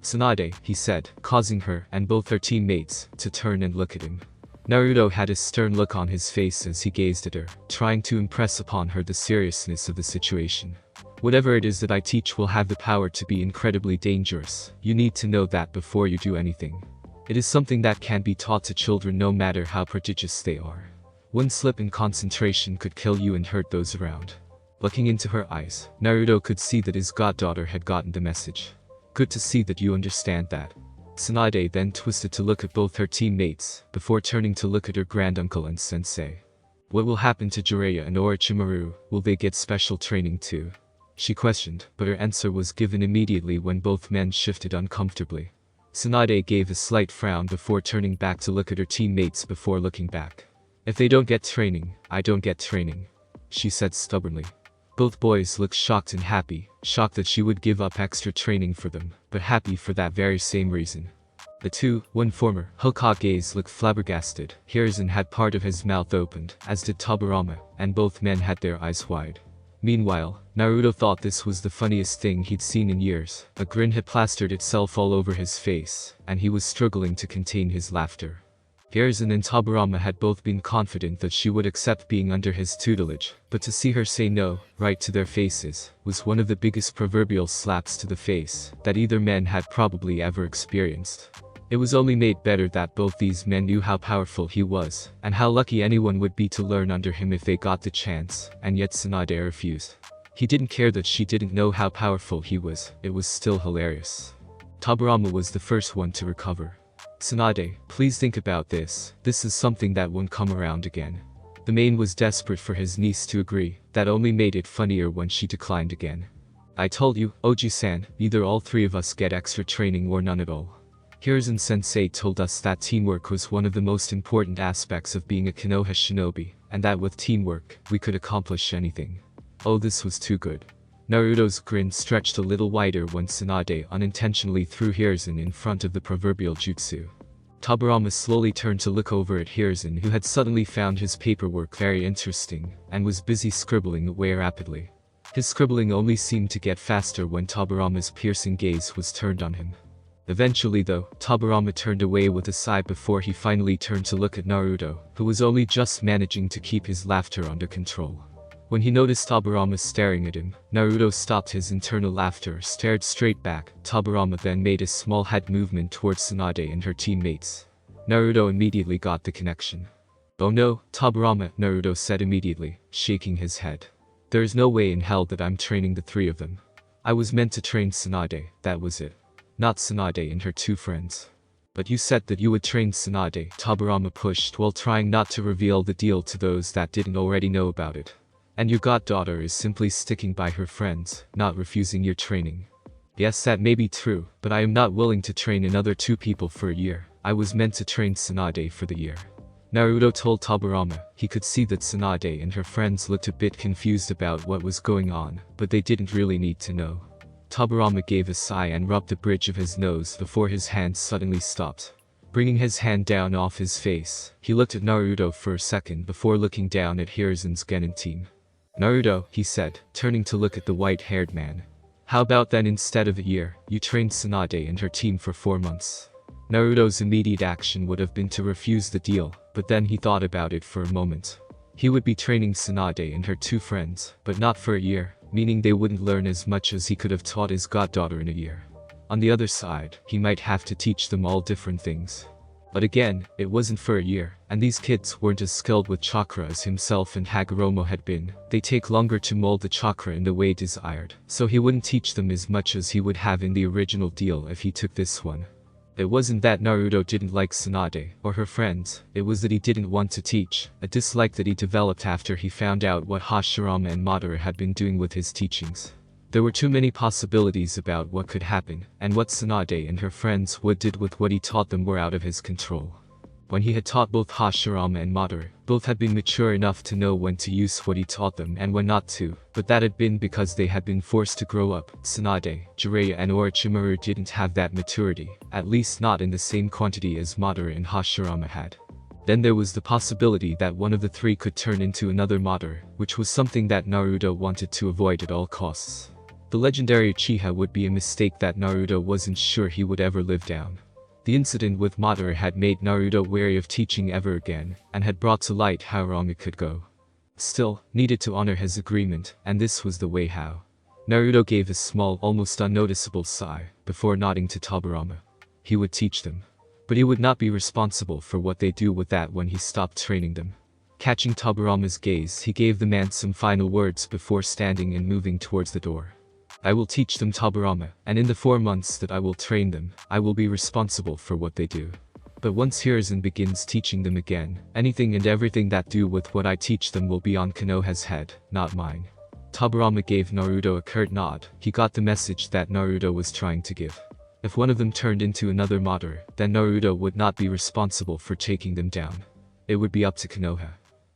Tsunade, he said, causing her, and both her teammates, to turn and look at him. Naruto had a stern look on his face as he gazed at her, trying to impress upon her the seriousness of the situation. Whatever it is that I teach will have the power to be incredibly dangerous. You need to know that before you do anything. It is something that can be taught to children no matter how prodigious they are. One slip in concentration could kill you and hurt those around. Looking into her eyes, Naruto could see that his goddaughter had gotten the message. Good to see that you understand that. Tsunade then twisted to look at both her teammates, before turning to look at her granduncle and sensei. What will happen to Jiraiya and Orochimaru? Will they get special training too? She questioned, but her answer was given immediately when both men shifted uncomfortably. Tsunade gave a slight frown before turning back to look at her teammates before looking back. If they don't get training, I don't get training, she said stubbornly. Both boys looked shocked and happy, shocked that she would give up extra training for them, but happy for that very same reason. The two, one former Hokages, looked flabbergasted. Hiruzen had part of his mouth opened, as did Tobirama, and both men had their eyes wide. Meanwhile, Naruto thought this was the funniest thing he'd seen in years. A grin had plastered itself all over his face, and he was struggling to contain his laughter. Hiruzen and Tobirama had both been confident that she would accept being under his tutelage, but to see her say no, right to their faces, was one of the biggest proverbial slaps to the face that either man had probably ever experienced. It was only made better that both these men knew how powerful he was, and how lucky anyone would be to learn under him if they got the chance, and yet Tsunade refused. He didn't care that she didn't know how powerful he was, it was still hilarious. Tobirama was the first one to recover. Tsunade, please think about this. This is something that won't come around again. The man was desperate for his niece to agree. That only made it funnier when she declined again. I told you, Oji-san, either all three of us get extra training or none at all. Hiruzen sensei told us that teamwork was one of the most important aspects of being a Konoha shinobi, and that with teamwork, we could accomplish anything. Oh, this was too good. Naruto's grin stretched a little wider when Tsunade unintentionally threw Hiruzen in front of the proverbial jutsu. Tobirama slowly turned to look over at Hiruzen, who had suddenly found his paperwork very interesting, and was busy scribbling away rapidly. His scribbling only seemed to get faster when Tobirama's piercing gaze was turned on him. Eventually though, Tobirama turned away with a sigh before he finally turned to look at Naruto, who was only just managing to keep his laughter under control. When he noticed Tobirama staring at him, Naruto stopped his internal laughter, stared straight back. Tobirama then made a small head movement towards Tsunade and her teammates. Naruto immediately got the connection. Oh no, Tobirama, Naruto said immediately, shaking his head. There is no way in hell that I'm training the three of them. I was meant to train Tsunade, that was it. Not Tsunade and her two friends. But you said that you would train Tsunade, Tobirama pushed while trying not to reveal the deal to those that didn't already know about it. And your goddaughter is simply sticking by her friends, not refusing your training. Yes, that may be true, but I am not willing to train another two people for a year. I was meant to train Tsunade for the year. Naruto told Tobirama. He could see that Tsunade and her friends looked a bit confused about what was going on, but they didn't really need to know. Tobirama gave a sigh and rubbed the bridge of his nose before his hand suddenly stopped. Bringing his hand down off his face, he looked at Naruto for a second before looking down at Hiruzen's Genin team. Naruto, he said, turning to look at the white-haired man. How about then instead of a year, you trained Tsunade and her team for 4 months? Naruto's immediate action would have been to refuse the deal, but then he thought about it for a moment. He would be training Tsunade and her two friends, but not for a year, meaning they wouldn't learn as much as he could have taught his goddaughter in a year. On the other side, he might have to teach them all different things. But again, it wasn't for a year, and these kids weren't as skilled with chakra as himself and Hagoromo had been. They take longer to mold the chakra in the way desired, so he wouldn't teach them as much as he would have in the original deal if he took this one. It wasn't that Naruto didn't like Tsunade or her friends, it was that he didn't want to teach, a dislike that he developed after he found out what Hashirama and Madara had been doing with his teachings. There were too many possibilities about what could happen, and what Tsunade and her friends did with what he taught them were out of his control. When he had taught both Hashirama and Madara, both had been mature enough to know when to use what he taught them and when not to, but that had been because they had been forced to grow up. Tsunade, Jiraiya and Orochimaru didn't have that maturity, at least not in the same quantity as Madara and Hashirama had. Then there was the possibility that one of the three could turn into another Madara, which was something that Naruto wanted to avoid at all costs. The legendary Uchiha would be a mistake that Naruto wasn't sure he would ever live down. The incident with Madara had made Naruto wary of teaching ever again, and had brought to light how wrong it could go. Still, needed to honor his agreement, and this was the way how. Naruto gave a small, almost unnoticeable sigh, before nodding to Tobirama. He would teach them. But he would not be responsible for what they do with that when he stopped training them. Catching Tobirama's gaze, he gave the man some final words before standing and moving towards the door. I will teach them Tobirama, and in the 4 months that I will train them, I will be responsible for what they do. But once Hiruzen begins teaching them again, anything and everything that do with what I teach them will be on Konoha's head, not mine. Tobirama gave Naruto a curt nod. He got the message that Naruto was trying to give. If one of them turned into another Madara, then Naruto would not be responsible for taking them down. It would be up to Konoha.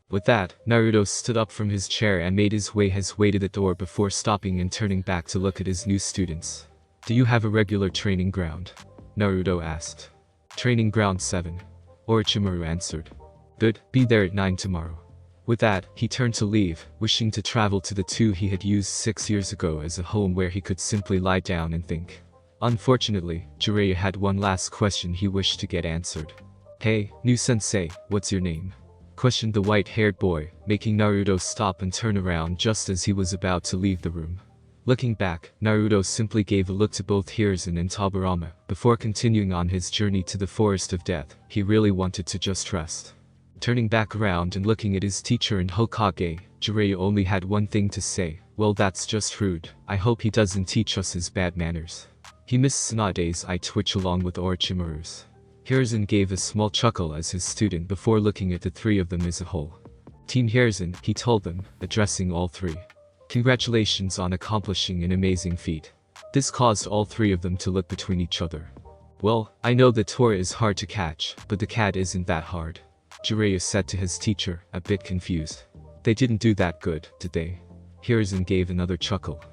With that, Naruto stood up from his chair and made his way to the door before stopping and turning back to look at his new students. Do you have a regular training ground? Naruto asked. Training ground 7. Orochimaru answered. Good, be there at 9 tomorrow. With that, he turned to leave, wishing to travel to the 2 he had used 6 years ago as a home where he could simply lie down and think. Unfortunately, Jiraiya had one last question he wished to get answered. Hey, new sensei, what's your name? Questioned the white-haired boy, making Naruto stop and turn around just as he was about to leave the room. Looking back, Naruto simply gave a look to both Hiruzen and Tobirama, before continuing on his journey to the Forest of Death. He really wanted to just rest. Turning back around and looking at his teacher and Hokage, Jiraiya only had one thing to say, well that's just rude, I hope he doesn't teach us his bad manners. He missed Tsunade's eye twitch along with Orochimaru's. Hiruzen gave a small chuckle as his student before looking at the 3 of them as a whole. Team Hiruzen, he told them, addressing all 3. Congratulations on accomplishing an amazing feat. This caused all 3 of them to look between each other. Well, I know the Tora is hard to catch, but the cat isn't that hard. Jiraiya said to his teacher, a bit confused. They didn't do that good, did they? Hiruzen gave another chuckle.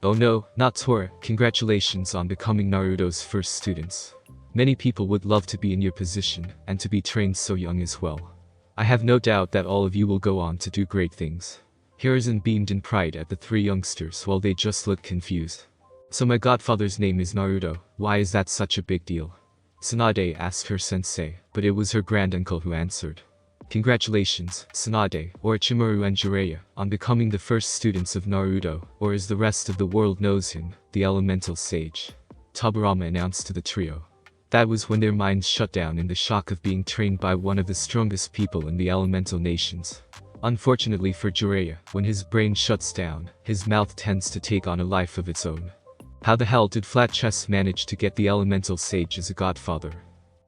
Oh no, not Tora, congratulations on becoming Naruto's first students. Many people would love to be in your position, and to be trained so young as well. I have no doubt that all of you will go on to do great things. Hiruzen beamed in pride at the 3 youngsters while they just looked confused. So my godfather's name is Naruto, why is that such a big deal? Tsunade asked her sensei, but it was her granduncle who answered. Congratulations, Tsunade, Orochimaru and Jiraiya, on becoming the first students of Naruto, or as the rest of the world knows him, the Elemental Sage. Tobirama announced to the trio. That was when their minds shut down in the shock of being trained by one of the strongest people in the elemental nations. Unfortunately for Jiraiya, when his brain shuts down, his mouth tends to take on a life of its own. How the hell did Flat Chest manage to get the Elemental Sage as a godfather?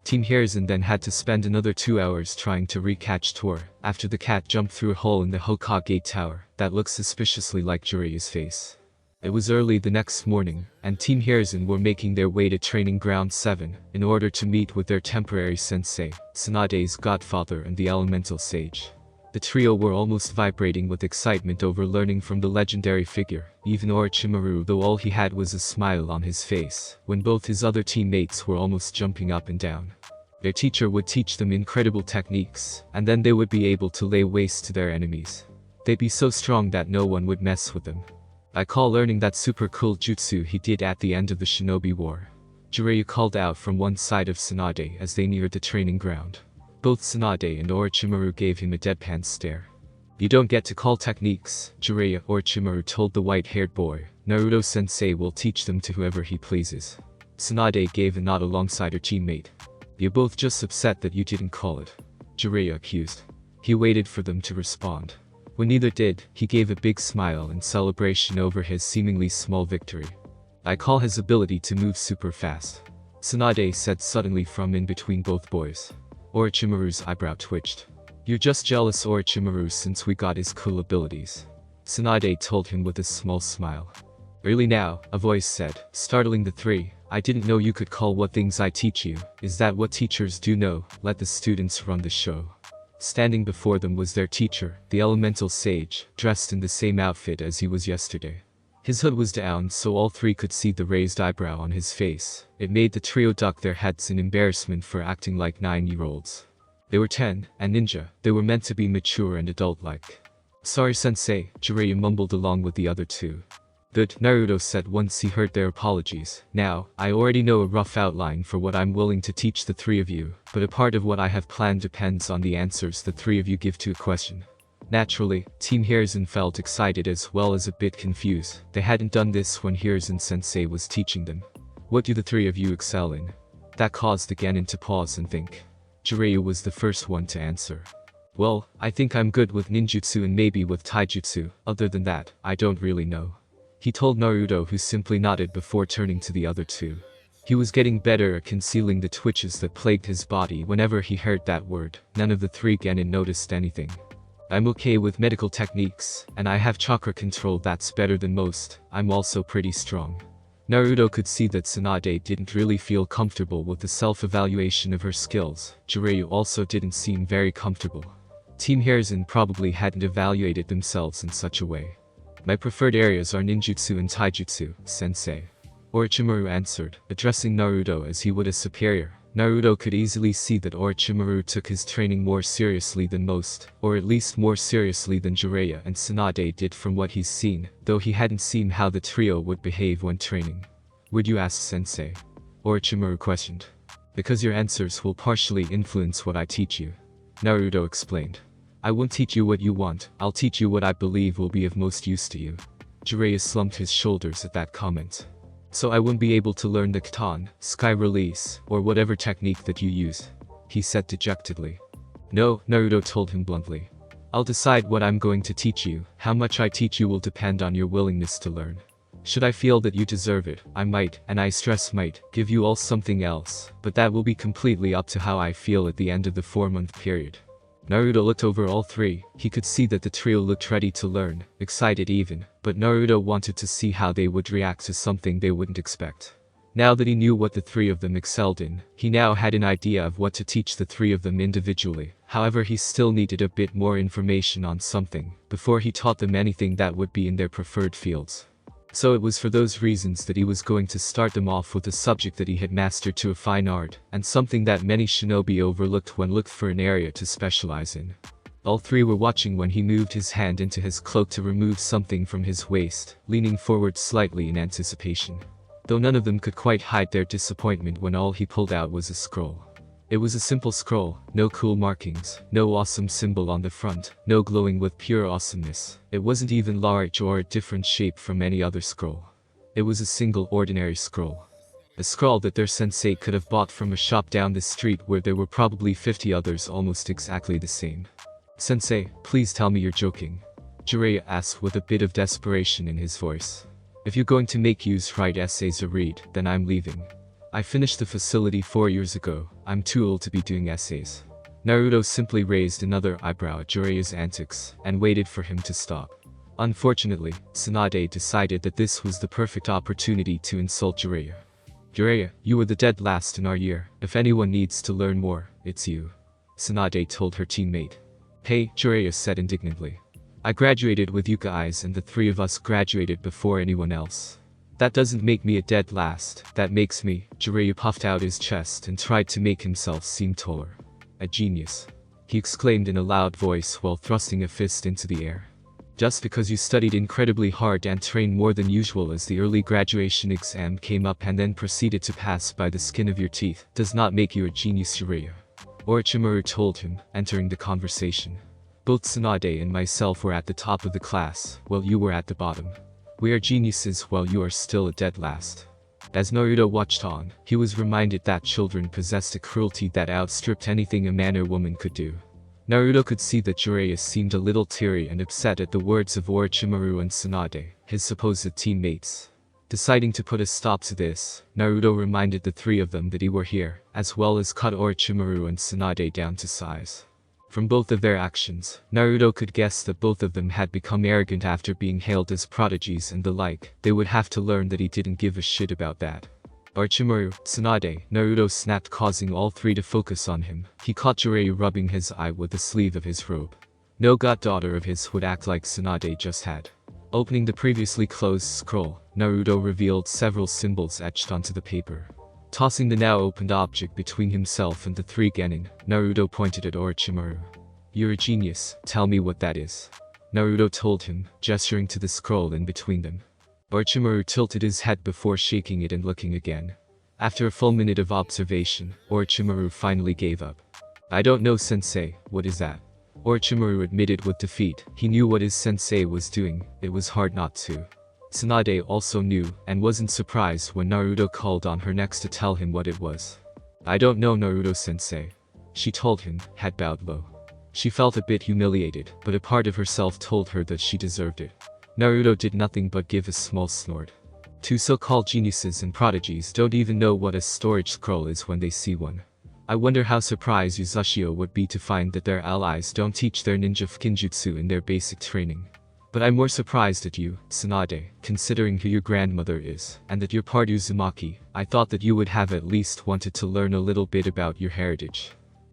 Team Hiruzen then had to spend another 2 hours trying to recatch Tor, after the cat jumped through a hole in the Hokage tower, that looked suspiciously like Jiraiya's face. It was early the next morning, and Team Hiruzen were making their way to Training Ground 7, in order to meet with their temporary sensei, Tsunade's godfather and the Elemental Sage. The trio were almost vibrating with excitement over learning from the legendary figure, even Orochimaru, though all he had was a smile on his face, when both his other teammates were almost jumping up and down. Their teacher would teach them incredible techniques, and then they would be able to lay waste to their enemies. They'd be so strong that no one would mess with them. I call learning that super cool jutsu he did at the end of the Shinobi War. Jiraiya called out from one side of Tsunade as they neared the training ground. Both Tsunade and Orochimaru gave him a deadpan stare. You don't get to call techniques, Jiraiya, Orochimaru told the white-haired boy. Naruto-sensei will teach them to whoever he pleases. Tsunade gave a nod alongside her teammate. You're both just upset that you didn't call it, Jiraiya accused. He waited for them to respond. When neither did, he gave a big smile in celebration over his seemingly small victory. I call his ability to move super fast, Tsunade said suddenly from in between both boys. Orochimaru's eyebrow twitched. You're just jealous, Orochimaru, since we got his cool abilities, Tsunade told him with a small smile. Really now, a voice said, startling the 3. I didn't know you could call what things I teach you. Is that what teachers do? No, let the students run the show. Standing before them was their teacher, the elemental sage, dressed in the same outfit as he was yesterday. His hood was down so all three could see the raised eyebrow on his face. It made the trio duck their heads in embarrassment for acting like 9-year-olds. They were 10, and ninja. They were meant to be mature and adult-like. Sorry sensei, Jiraiya mumbled along with the other two. Good, Naruto said once he heard their apologies. Now, I already know a rough outline for what I'm willing to teach the three of you, but a part of what I have planned depends on the answers the three of you give to a question. Naturally, Team Hiruzen felt excited as well as a bit confused. They hadn't done this when Hiruzen-sensei was teaching them. What do the three of you excel in? That caused the Genin to pause and think. Jiraiya was the first one to answer. Well, I think I'm good with ninjutsu and maybe with taijutsu. Other than that, I don't really know. He told Naruto, who simply nodded before turning to the other two. He was getting better at concealing the twitches that plagued his body whenever he heard that word. None of the three Genin noticed anything. I'm okay with medical techniques, and I have chakra control that's better than most. I'm also pretty strong. Naruto could see that Tsunade didn't really feel comfortable with the self-evaluation of her skills. Jiraiya also didn't seem very comfortable. Team Hiruzen probably hadn't evaluated themselves in such a way. My preferred areas are ninjutsu and taijutsu, sensei. Orochimaru answered, addressing Naruto as he would a superior. Naruto could easily see that Orochimaru took his training more seriously than most, or at least more seriously than Jiraiya and Tsunade did from what he's seen, though he hadn't seen how the trio would behave when training. Would you ask sensei? Orochimaru questioned. Because your answers will partially influence what I teach you. Naruto explained. I won't teach you what you want, I'll teach you what I believe will be of most use to you. Jiraiya slumped his shoulders at that comment. So I won't be able to learn the Katan, Sky Release, or whatever technique that you use, he said dejectedly. No, Naruto told him bluntly. I'll decide what I'm going to teach you. How much I teach you will depend on your willingness to learn. Should I feel that you deserve it, I might, and I stress might, give you all something else, but that will be completely up to how I feel at the end of the 4-month period. Naruto looked over all three. He could see that the trio looked ready to learn, excited even, but Naruto wanted to see how they would react to something they wouldn't expect. Now that he knew what the three of them excelled in, he now had an idea of what to teach the three of them individually. However, he still needed a bit more information on something before he taught them anything that would be in their preferred fields. So it was for those reasons that he was going to start them off with a subject that he had mastered to a fine art, and something that many shinobi overlooked when looked for an area to specialize in. All three were watching when he moved his hand into his cloak to remove something from his waist, leaning forward slightly in anticipation. Though none of them could quite hide their disappointment when all he pulled out was a scroll. It was a simple scroll, no cool markings, no awesome symbol on the front, no glowing with pure awesomeness. It wasn't even large or a different shape from any other scroll. It was a single ordinary scroll. A scroll that their sensei could have bought from a shop down the street where there were probably 50 others almost exactly the same. Sensei, please tell me you're joking. Jiraiya asked with a bit of desperation in his voice. If you're going to make use write essays or read, then I'm leaving. I finished the facility 4 years ago. I'm too old to be doing essays. Naruto simply raised another eyebrow at Jiraiya's antics and waited for him to stop. Unfortunately, Tsunade decided that this was the perfect opportunity to insult Jiraiya. Jiraiya, you were the dead last in our year. If anyone needs to learn more, it's you. Tsunade told her teammate. Hey, Jiraiya said indignantly. I graduated with you guys and the three of us graduated before anyone else. That doesn't make me a dead last, that makes me. Jiraiya puffed out his chest and tried to make himself seem taller. A genius. He exclaimed in a loud voice while thrusting a fist into the air. Just because you studied incredibly hard and trained more than usual as the early graduation exam came up and then proceeded to pass by the skin of your teeth, does not make you a genius, Jiraiya. Orochimaru told him, entering the conversation. Both Tsunade and myself were at the top of the class, while you were at the bottom. We are geniuses while you are still a dead last. As Naruto watched on, he was reminded that children possessed a cruelty that outstripped anything a man or woman could do. Naruto could see that Jiraiya seemed a little teary and upset at the words of Orochimaru and Tsunade, his supposed teammates. Deciding to put a stop to this, Naruto reminded the three of them that he were here, as well as cut Orochimaru and Tsunade down to size. From both of their actions, Naruto could guess that both of them had become arrogant after being hailed as prodigies and the like. They would have to learn that he didn't give a shit about that. Orochimaru, Tsunade, Naruto snapped, causing all three to focus on him. He caught Jiraiya rubbing his eye with the sleeve of his robe. No goddaughter of his would act like Tsunade just had. Opening the previously closed scroll, Naruto revealed several symbols etched onto the paper. Tossing the now opened object between himself and the three genin, Naruto pointed at Orochimaru. "You're a genius, tell me what that is." Naruto told him, gesturing to the scroll in between them. Orochimaru tilted his head before shaking it and looking again. After a full minute of observation, Orochimaru finally gave up. "I don't know, sensei, what is that?" Orochimaru admitted with defeat. He knew what his sensei was doing, it was hard not to. Tsunade also knew, and wasn't surprised when Naruto called on her next to tell him what it was. "I don't know, Naruto-sensei," she told him, head bowed low. She felt a bit humiliated, but a part of herself told her that she deserved it. Naruto did nothing but give a small snort. Two so-called geniuses and prodigies don't even know what a storage scroll is when they see one. I wonder how surprised Uzashio would be to find that their allies don't teach their ninja fukinjutsu in their basic training. But I'm more surprised at you, Tsunade, considering who your grandmother is, and that you're part Uzumaki. I thought that you would have at least wanted to learn a little bit about your heritage.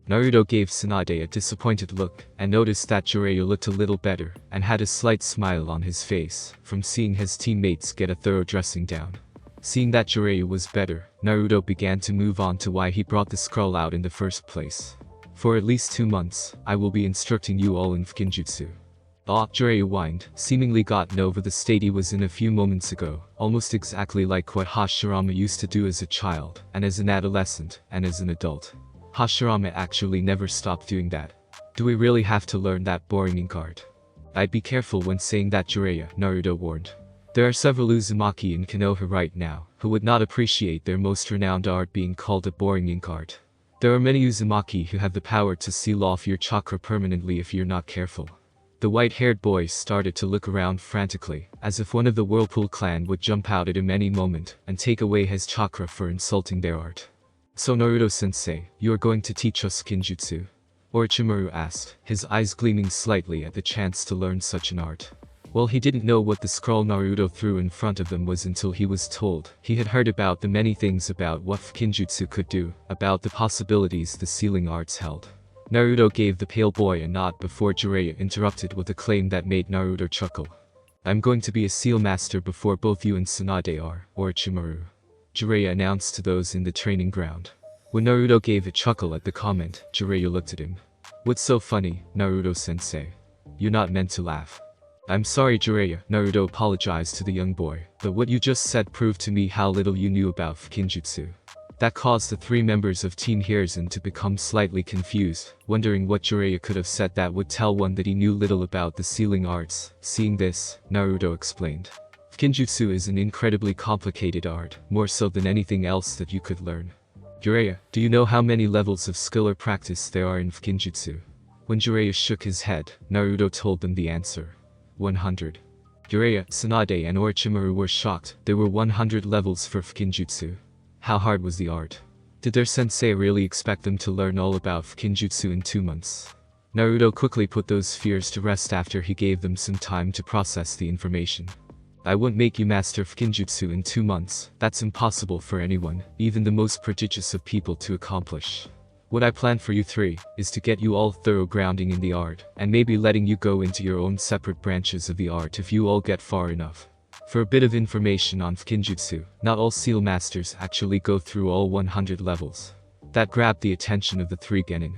Naruto gave Tsunade a disappointed look, and noticed that Jiraiya looked a little better, and had a slight smile on his face, from seeing his teammates get a thorough dressing down. Seeing that Jiraiya was better, Naruto began to move on to why he brought the scroll out in the first place. "For at least 2 months, I will be instructing you all in fukinjutsu." Jiraiya whined, seemingly gotten over the state he was in a few moments ago, almost exactly like what Hashirama used to do as a child, and as an adolescent, and as an adult. Hashirama actually never stopped doing that. "Do we really have to learn that boring ink art?" "I'd be careful when saying that, Jiraiya," Naruto warned. "There are several Uzumaki in Konoha right now, who would not appreciate their most renowned art being called a boring ink art. There are many Uzumaki who have the power to seal off your chakra permanently if you're not careful." The white-haired boy started to look around frantically, as if one of the Whirlpool clan would jump out at him any moment, and take away his chakra for insulting their art. "So Naruto-sensei, you are going to teach us fukinjutsu?" Orochimaru asked, his eyes gleaming slightly at the chance to learn such an art. Well, he didn't know what the scroll Naruto threw in front of them was until he was told. He had heard about the many things about what fukinjutsu could do, about the possibilities the sealing arts held. Naruto gave the pale boy a nod before Jiraiya interrupted with a claim that made Naruto chuckle. "I'm going to be a seal master before both you and Tsunade are, Orochimaru," Jiraiya announced to those in the training ground. When Naruto gave a chuckle at the comment, Jiraiya looked at him. "What's so funny, Naruto-sensei? You're not meant to laugh." "I'm sorry, Jiraiya," Naruto apologized to the young boy, "but what you just said proved to me how little you knew about fukinjutsu." That caused the three members of Team Hiruzen to become slightly confused, wondering what Jiraiya could have said that would tell one that he knew little about the sealing arts. Seeing this, Naruto explained. "Fukinjutsu is an incredibly complicated art, more so than anything else that you could learn. Jiraiya, do you know how many levels of skill or practice there are in fukinjutsu?" When Jiraiya shook his head, Naruto told them the answer. 100. Jiraiya, Tsunade and Orochimaru were shocked. There were 100 levels for fukinjutsu. How hard was the art? Did their sensei really expect them to learn all about fukinjutsu in 2 months? Naruto quickly put those fears to rest after he gave them some time to process the information. "I won't make you master fukinjutsu in 2 months, that's impossible for anyone, even the most prodigious of people to accomplish. What I plan for you three, is to get you all thorough grounding in the art, and maybe letting you go into your own separate branches of the art if you all get far enough." For a bit of information on fukinjutsu, not all seal masters actually go through all 100 levels. That grabbed the attention of the three genin.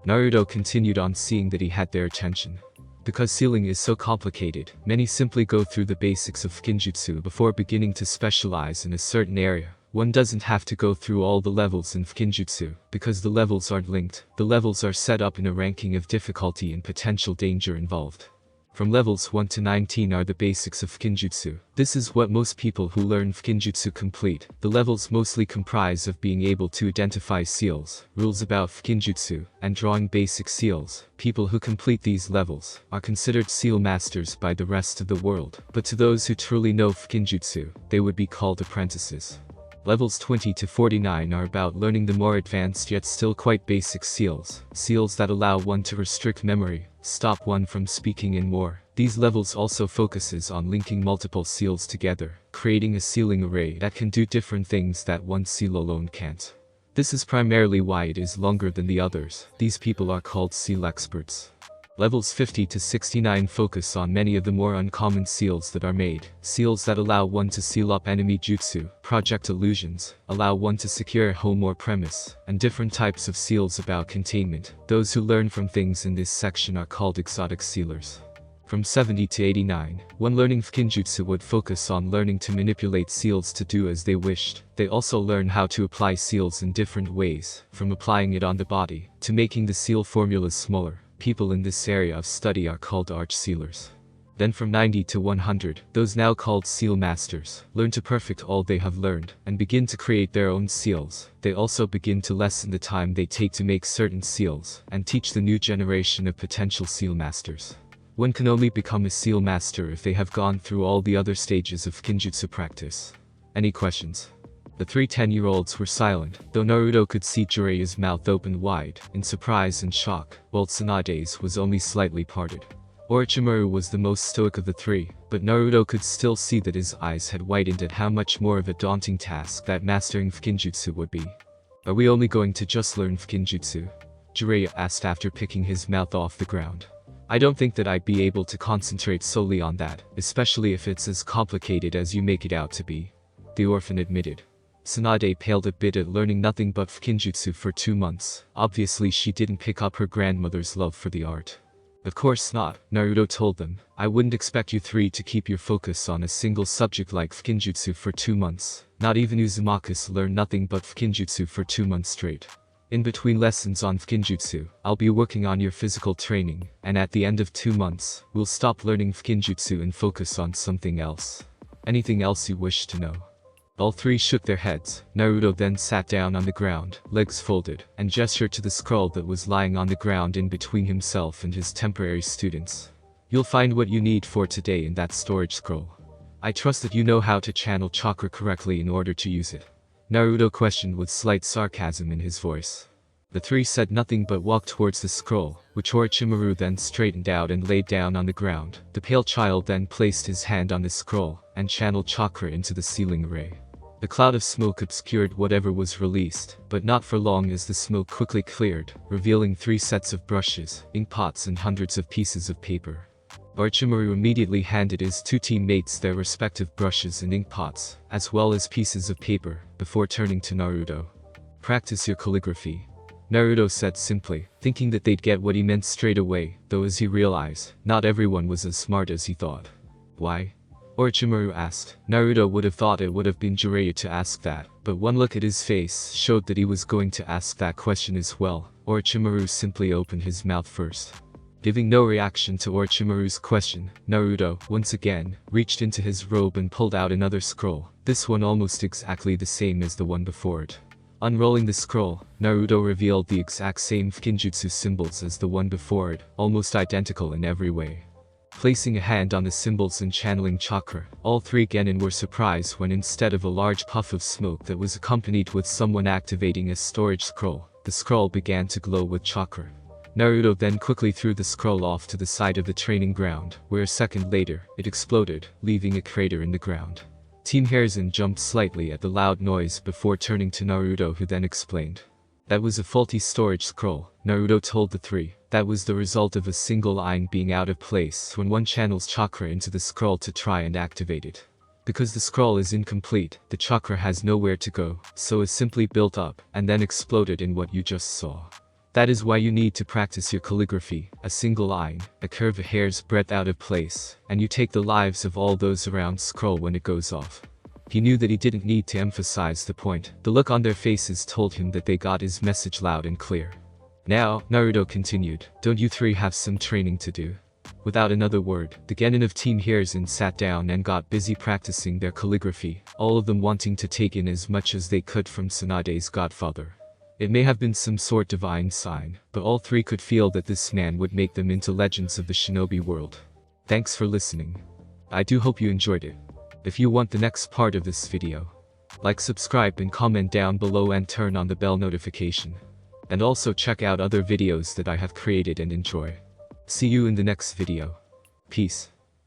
Naruto continued on, seeing that he had their attention. Because sealing is so complicated, many simply go through the basics of fukinjutsu before beginning to specialize in a certain area. One doesn't have to go through all the levels in fukinjutsu, because the levels aren't linked. The levels are set up in a ranking of difficulty and potential danger involved. From levels 1 to 19 are the basics of fukinjutsu. This is what most people who learn fukinjutsu complete. The levels mostly comprise of being able to identify seals, rules about fukinjutsu, and drawing basic seals. People who complete these levels are considered seal masters by the rest of the world, but to those who truly know fukinjutsu, they would be called apprentices. Levels 20 to 49 are about learning the more advanced yet still quite basic seals. Seals that allow one to restrict memory, stop one from speaking and more. These levels also focuses on linking multiple seals together, creating a sealing array that can do different things that one seal alone can't. This is primarily why it is longer than the others. These people are called seal experts. Levels 50 to 69 focus on many of the more uncommon seals that are made. Seals that allow one to seal up enemy jutsu, project illusions, allow one to secure a home or premise, and different types of seals about containment. Those who learn from things in this section are called exotic sealers. From 70 to 89, one learning Fukinjutsu would focus on learning to manipulate seals to do as they wished. They also learn how to apply seals in different ways, from applying it on the body, to making the seal formulas smaller. People in this area of study are called arch sealers. Then from 90 to 100, those now called seal masters, learn to perfect all they have learned, and begin to create their own seals. They also begin to lessen the time they take to make certain seals, and teach the new generation of potential seal masters. One can only become a seal master if they have gone through all the other stages of Kinjutsu practice. Any questions? The 3 10-year-olds were silent, though Naruto could see Jiraiya's mouth open wide, in surprise and shock, while Tsunade's was only slightly parted. Orochimaru was the most stoic of the 3, but Naruto could still see that his eyes had widened at how much more of a daunting task that mastering Fukinjutsu would be. Are we only going to just learn Fukinjutsu? Jiraiya asked after picking his mouth off the ground. I don't think that I'd be able to concentrate solely on that, especially if it's as complicated as you make it out to be. The orphan admitted. Tsunade paled a bit at learning nothing but Fukinjutsu for 2 months. Obviously she didn't pick up her grandmother's love for the art. Of course not, Naruto told them. I wouldn't expect you 3 to keep your focus on a single subject like Fukinjutsu for 2 months. Not even Uzumaki's learned nothing but Fukinjutsu for 2 months straight. In between lessons on Fukinjutsu, I'll be working on your physical training, and at the end of 2 months, we'll stop learning Fukinjutsu and focus on something else. Anything else you wish to know? All 3 shook their heads. Naruto then sat down on the ground, legs folded, and gestured to the scroll that was lying on the ground in between himself and his temporary students. You'll find what you need for today in that storage scroll. I trust that you know how to channel chakra correctly in order to use it. Naruto questioned with slight sarcasm in his voice. The 3 said nothing but walked towards the scroll, which Orochimaru then straightened out and laid down on the ground. The pale child then placed his hand on the scroll, and channeled chakra into the sealing array. The cloud of smoke obscured whatever was released, but not for long as the smoke quickly cleared, revealing 3 sets of brushes, ink pots and hundreds of pieces of paper. Orochimaru immediately handed his 2 teammates their respective brushes and ink pots, as well as pieces of paper, before turning to Naruto. Practice your calligraphy. Naruto said simply, thinking that they'd get what he meant straight away, though as he realized, not everyone was as smart as he thought. Why? Orochimaru asked. Naruto would have thought it would have been Jiraiya to ask that, but one look at his face showed that he was going to ask that question as well. Orochimaru simply opened his mouth first. Giving no reaction to Orochimaru's question, Naruto, once again, reached into his robe and pulled out another scroll, this one almost exactly the same as the one before it. Unrolling the scroll, Naruto revealed the exact same Fukinjutsu symbols as the one before it, almost identical in every way. Placing a hand on the symbols and channeling chakra, all 3 genin were surprised when instead of a large puff of smoke that was accompanied with someone activating a storage scroll, the scroll began to glow with chakra. Naruto then quickly threw the scroll off to the side of the training ground, where a second later, it exploded, leaving a crater in the ground. Team Hiruzen jumped slightly at the loud noise before turning to Naruto, who then explained. That was a faulty storage scroll, Naruto told the 3. That was the result of a single line being out of place when one channels chakra into the scroll to try and activate it. Because the scroll is incomplete, the chakra has nowhere to go, so it simply built up, and then exploded in what you just saw. That is why you need to practice your calligraphy, a single line, a curve a hair's breadth out of place, and you take the lives of all those around scroll when it goes off. He knew that he didn't need to emphasize the point. The look on their faces told him that they got his message loud and clear. Now, Naruto continued, don't you 3 have some training to do? Without another word, the genin of Team Hiruzen sat down and got busy practicing their calligraphy, all of them wanting to take in as much as they could from Tsunade's godfather. It may have been some sort of divine sign, but all 3 could feel that this man would make them into legends of the shinobi world. Thanks for listening. I do hope you enjoyed it. If you want the next part of this video, like, subscribe and comment down below and turn on the bell notification. And also check out other videos that I have created and enjoy. See you in the next video. Peace.